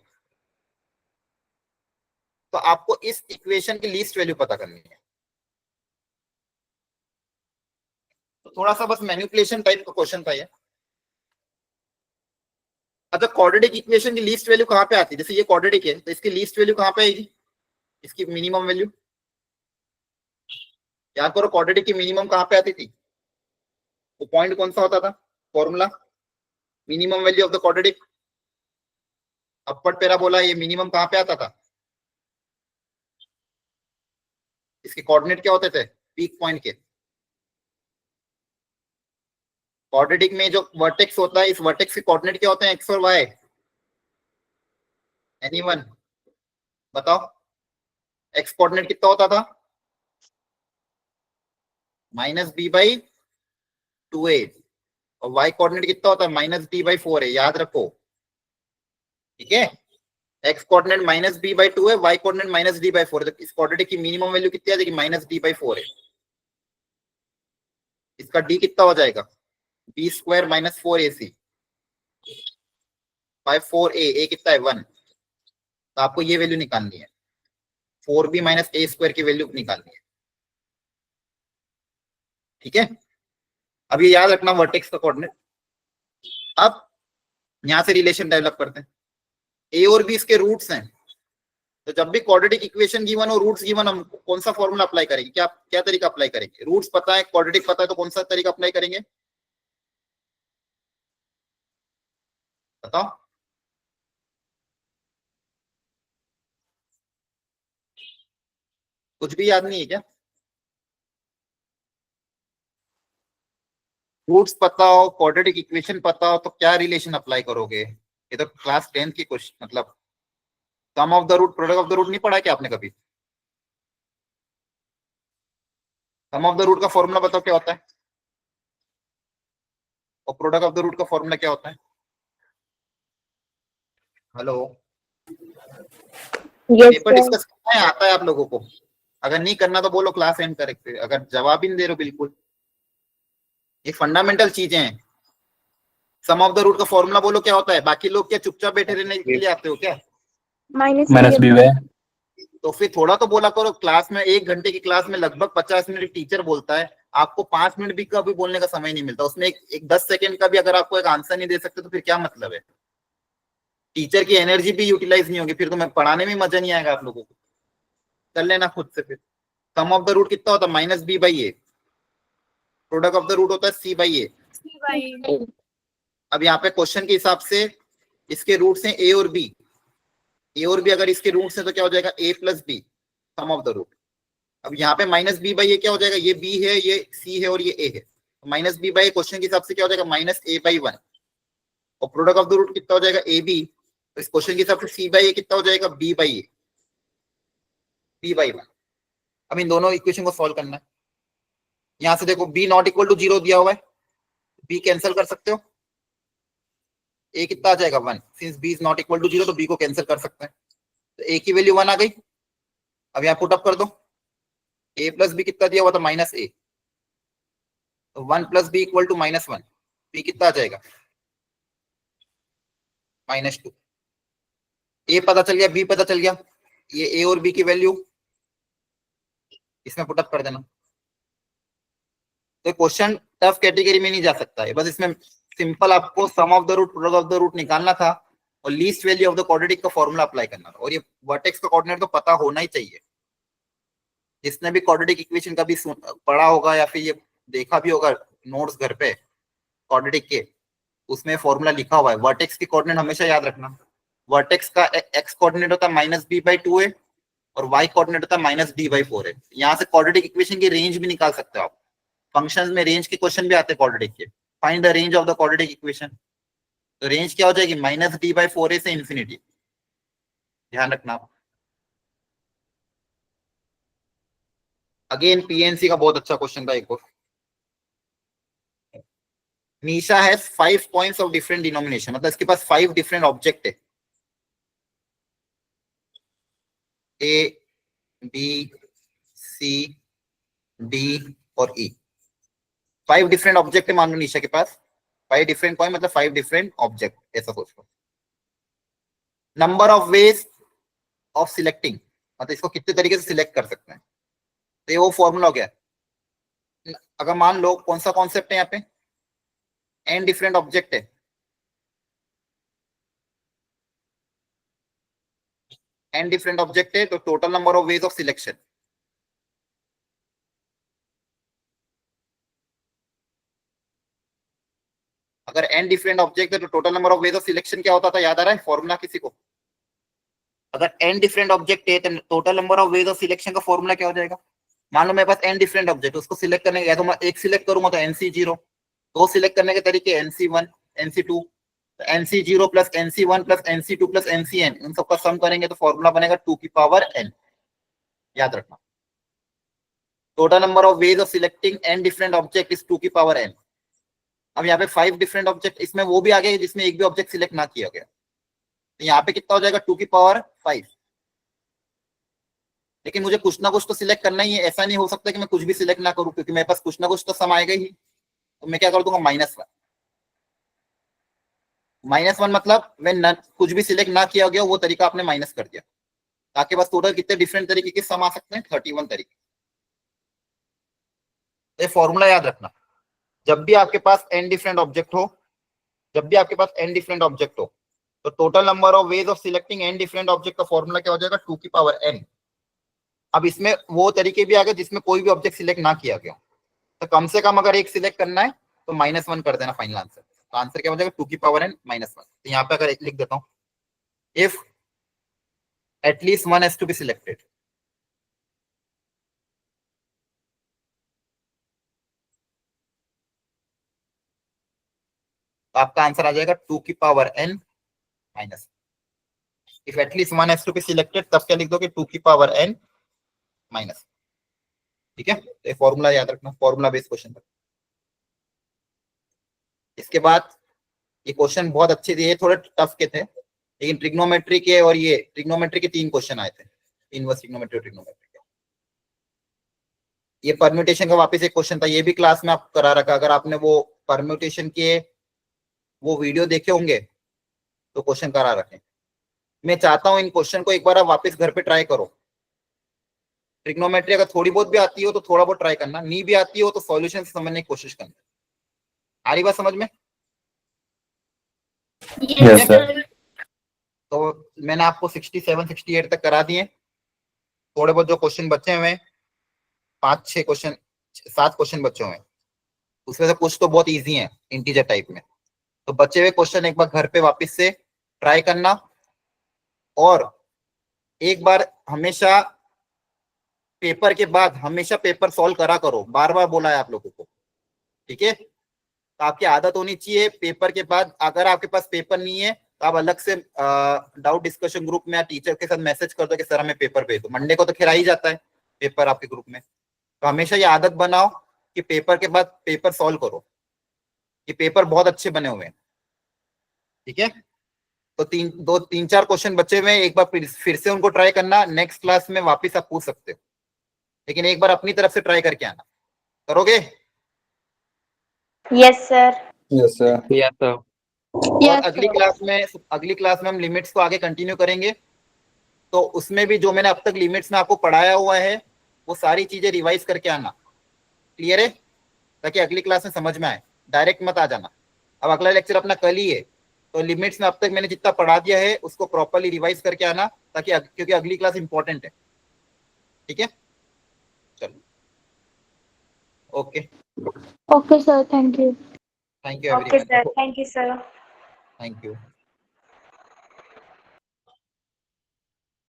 तो आपको इस इक्वेशन की लीस्ट वैल्यू पता करनी है। तो थोड़ा सा बस मैनिपुलेशन टाइप का क्वेश्चन था ये। अच्छा, क्वाड्रेटिक इक्वेशन की लीस्ट वैल्यू कहाँ पे आती है? जैसे ये क्वाड्रेटिक है तो इसकी लीस्ट वैल्यू कहाँ पे आएगी? इसकी मिनिमम वैल्यू याद करो, क्वाड्रेटिक की मिनिमम कहाँ पे आती थी? वो पॉइंट कौन सा होता था? Formula minimum value of the quadratic upper parabola, ये मिनिमम कहाँ पे आता था? इसके कोऑर्डिनेट क्या होते थे? पीक पॉइंट के। क्वाड्रेटिक में जो वर्टेक्स होता है, इस वर्टेक्स के कोऑर्डिनेट क्या होते हैं? एक्स और वाई। एनीवन बताओ, एक्स कोऑर्डिनेट कितना होता था? -b/2a, और वाई कोऑर्डिनेट कितना होता है? -d/4 है, याद रखो। ठीक है, एक्स कोऑर्डिनेट -b/2 है, वाई कोऑर्डिनेट -d/4 है, तो इस क्वाड्रेटिक की मिनिमम वैल्यू कितनी आ जाएगी? -d/4 है। इसका d कितना हो जाएगा? b² - 4ac bye 4a, a कितना है? 1। तो आपको ये वैल्यू निकालनी है, 4b - a² की वैल्यू निकालनी है। ठीक है, अब ये याद रखना वर्टेक्स का कोऑर्डिनेट। अब यहां से रिलेशन डेवलप करते हैं। ए और बी इसके रूट्स हैं, तो जब भी क्वाड्रेटिक इक्वेशन गिवन हो, रूट्स गिवन, हम कौन सा फॉर्मूला अप्लाई करेंगे? क्या क्या तरीका अप्लाई करेंगे? रूट्स पता है, क्वाड्रेटिक पता है, तो कौन सा तरीका अप्लाई करेंगे बताओ? कुछ भी याद नहीं है क्या? रूट्स पता हो, क्वाड्रेटिक इक्वेशन पता हो, तो क्या रिलेशन अप्लाई करोगे? ये तो क्लास 10th की क्वेश्चन, मतलब sum of the root, product of the root नहीं पढ़ा क्या आपने कभी? सम ऑफ द रूट का फॉर्मूला बताओ क्या होता है, और प्रोडक्ट ऑफ द रूट का फॉर्मूला क्या होता है? Hello, Yes, paper sir. Discuss करना है, आता है आप लोगों को? अगर नहीं करना तो बोलो, क्लास एंड करेक्ट। अगर जवाब ही नहीं दे रहे हो बिल्कुल, ये फंडामेंटल चीजें हैं। सम ऑफ द रूट का फॉर्मूला बोलो क्या होता है? बाकी लोग क्या चुपचाप बैठे रहने के लिए आते हो क्या? -b/, तो फिर थोड़ा तो बोला करो। क्लास में 1 घंटे की क्लास में लगभग 50 मिनट टीचर बोलता है, आपको 5 मिनट भी कभी बोलने का समय नहीं मिलता। उसमें एक 10 सेकंड का भी अगर आपको एक आंसर नहीं दे सकते तो फिर क्या मतलब है? टीचर की एनर्जी भी यूटिलाइज नहीं होगी, फिर तो मैं पढ़ाने में मजा नहीं आएगा आप लोगों को। कर लेना खुद से। फिर सम ऑफ द रूट कितना होता है? -b/a। Product of the root होता है c/a। अब यहाँ पे क्वेश्चन के हिसाब से इसके रूट्स हैं a और b। ए और बी अगर इसके रूट्स हैं तो क्या हो जाएगा? a + b, sum of the root. अब यहाँ पे -b/a क्या हो जाएगा? ये b है, ये c है और ये a है। -b/a क्वेश्चन के हिसाब से क्या हो जाएगा? -a/1। और प्रोडक्ट ऑफ द रूट कितना हो जाएगा? ab। तो इस क्वेश्चन के हिसाब से c/a कितना हो जाएगा? b/a, b/1। अब इन दोनों इक्वेशन को सॉल्व करना है। यहाँ से देखो, b ≠ 0 दिया हुआ है, b कैंसिल कर सकते हो। a कितना आ जाएगा? 1। सिंस b इज ≠ 0 तो b को कैंसिल कर सकते हैं, तो a की वैल्यू 1 आ गई। अब यहाँ पुट अप कर दो, a + b कितना दिया हुआ था? -a, तो 1 + b = -1। b कितना आ जाएगा? -2। a पता चल गया, b पता चल गया, ये a और b की वैल्यू इसमें पुट अप कर देना। तो क्वेश्चन टफ कैटेगरी में नहीं जा सकता है, बस इसमें सिंपल आपको sum of the root, product of the root निकालना था और least value of the quadratic का फॉर्मूला अप्लाई करना था। और ये वर्टेक्स का कोऑर्डिनेट तो पता होना ही चाहिए। जिसने भी क्वाड्रेटिक इक्वेशन का भी पढ़ा होगा या फिर ये देखा भी होगा नोट्स घर पे क्वाड्रेटिक के, उसमें फॉर्मूला लिखा हुआ है। वर्टेक्स की कोऑर्डिनेट हमेशा याद रखना। वर्टेक्स का एक्स कोऑर्डिनेट होता है -b/2 है और वाई कोऑर्डिनेट होता है -d/4 है। यहाँ से क्वाड्रेटिक इक्वेशन की रेंज भी निकाल सकते हो आप। फंक्शंस में रेंज के क्वेश्चन भी आते हैं क्वाड्रेटिक के। Find the range of the quadratic equation. तो रेंज क्या हो जाएगी? -d/4a से इंफिनिटी। ध्यान रखना आप। अगेन पीएनसी का बहुत अच्छा क्वेश्चन था एक और। Nisha has 5 points of different denomination, मतलब इसके पास 5 डिफरेंट ऑब्जेक्ट है, ए, बी, सी, डी और ई। 5 डिफरेंट ऑब्जेक्ट है मान लो निशा के पास। 5 डिफरेंट पॉइंट मतलब 5 डिफरेंट ऑब्जेक्ट, ऐसा सोच लो। Number of ways of selecting, मतलब इसको कितने तरीके से सिलेक्ट कर सकते हैं। तो ये वो फॉर्मूला हो गया। अगर मान लो कौन सा कॉन्सेप्ट है यहाँ पे? n डिफरेंट ऑब्जेक्ट है, n डिफरेंट ऑब्जेक्ट है तो total number of ways of selection, अगर n डिफरेंट ऑब्जेक्ट है तो total number of ways of selection क्या होता था, याद आ रहा है फॉर्मूला किसी को? अगर n डिफरेंट ऑब्जेक्ट है तो total number of ways of selection का फॉर्मूला क्या हो जाएगा? मान लो मेरे पास n डिफरेंट ऑब्जेक्ट, उसको सिलेक्ट करने या तो मैं एक सिलेक्ट करूंगा तो NC0, दो सिलेक्ट करने के तरीके NC1 NC2, तो NC0 plus NC1 plus NC2 plus NCn, इन सबका सम करेंगे तो फॉर्मूला बनेगा 2 की पावर n। याद रखना, total number of ways of selecting n different object is 2 की पावर n। अब यहाँ पे 5 डिफरेंट ऑब्जेक्ट, इसमें वो भी आ गए जिसमें एक भी ऑब्जेक्ट सिलेक्ट ना किया गया, तो यहाँ पे कितना हो जाएगा 2 की पावर 5। लेकिन मुझे कुछ ना कुछ तो सिलेक्ट करना ही है, ऐसा नहीं हो सकता कि मैं कुछ भी सिलेक्ट ना करूं, क्योंकि मेरे पास कुछ ना कुछ तो सम आएगा ही। तो मैं क्या कर दूंगा -1, -1 मतलब मैं कुछ भी सिलेक्ट ना किया गया वो तरीका आपने माइनस कर दिया, ताकि बस टोटल कितने डिफरेंट तरीके के सम आ सकते हैं, 31 तरीके। ये फॉर्मूला याद रखना, जब भी आपके पास n डिफरेंट ऑब्जेक्ट हो, जब भी आपके पास n डिफरेंट ऑब्जेक्ट हो, तो total number of ways of selecting n different object का फॉर्मूला क्या हो जाएगा 2 की पावर n। अब इसमें वो तरीके भी आ गए जिसमें कोई भी ऑब्जेक्ट सिलेक्ट ना किया गया, तो कम से कम अगर एक सिलेक्ट करना है तो -1 कर देना फाइनल आंसर। तो आंसर क्या हो जाएगा 2 की पावर n -1। तो यहाँ पे अगर एक लिख देता हूँ, if at least 1 has to be selected, तो आपका आंसर आ जाएगा 2 की power n minus. If at least 1 has to be selected तब क्या लिख दोगे 2 की पावर n माइनस। ठीक है, तो ये फॉर्मूला याद रखना, फॉर्मूला बेस्ड क्वेश्चन पर। इसके बाद ये क्वेश्चन बहुत अच्छे थे, ये थोड़े टफ के थे, लेकिन ट्रिग्नोमेट्री के और ये ट्रिग्नोमेट्री के 3 क्वेश्चन आए थे, इनवर्स ट्रिग्नोमेट्री और ट्रिग्नोमेट्री के। ये परम्यूटेशन का वापस एक क्वेश्चन था, ये भी क्लास में आप करा रखा, अगर आपने वो परम्यूटेशन के वो वीडियो देखे होंगे तो क्वेश्चन करा रखे। मैं चाहता हूं इन क्वेश्चन को एक बार आप वापस घर पे ट्राई करो। ट्रिग्नोमेट्री अगर थोड़ी बहुत भी आती हो तो थोड़ा बहुत ट्राई करना, नहीं भी आती हो तो सॉल्यूशन से समझने की कोशिश करना। आ रही बात समझ में? Yes, sir. तो मैंने आपको 67 68 तक करा दिए, थोड़े बहुत जो क्वेश्चन बचे हुए हैं 5-6 क्वेश्चन 7 क्वेश्चन बचे हुए हैं, उसमें से कुछ तो बहुत इजी हैं इंटीजर टाइप में, तो बचे हुए क्वेश्चन एक बार घर पे वापस से ट्राई करना, और एक बार हमेशा पेपर के बाद हमेशा पेपर सॉल्व करा करो, बार बार बोला है आप लोगों को। ठीक है, तो आपकी आदत होनी चाहिए पेपर के बाद, अगर आपके पास पेपर नहीं है तो आप अलग से डाउट डिस्कशन ग्रुप में या टीचर के साथ मैसेज कर दो कि सर हमें पेपर भेज दो। मंडे को तो खिला ही जाता है पेपर आपके ग्रुप में, तो हमेशा ये आदत बनाओ कि पेपर के बाद पेपर सॉल्व करो, ये पेपर बहुत अच्छे बने हुए हैं। ठीक है, तो 3-4 क्वेश्चन बचे हुए हैं, एक बार फिर से उनको ट्राई करना, नेक्स्ट क्लास में वापस आप पूछ सकते हो, लेकिन एक बार अपनी तरफ से ट्राई करके आना। करोगे? Yes, sir. Yes, sir. Yes, sir. और Yes, अगली क्लास में हम लिमिट्स को आगे कंटिन्यू करेंगे, तो उसमें भी जो मैंने अब तक लिमिट्स में आपको पढ़ाया हुआ है वो सारी चीजें रिवाइज करके आना। क्लियर है? ताकि अगली क्लास में समझ में आए, डायरेक्ट मत आ जाना। अब अगला लेक्चर अपना कल ही है, तो लिमिट्स में अब तक मैंने जितना पढ़ा दिया है उसको प्रॉपर्ली रिवाइज करके आना, ताकि क्योंकि अगली क्लास इंपॉर्टेंट है। ठीक है, चलो, okay, Okay, sir. Thank you. Thank you Okay, everyone, sir. Thank you, sir. Thank you.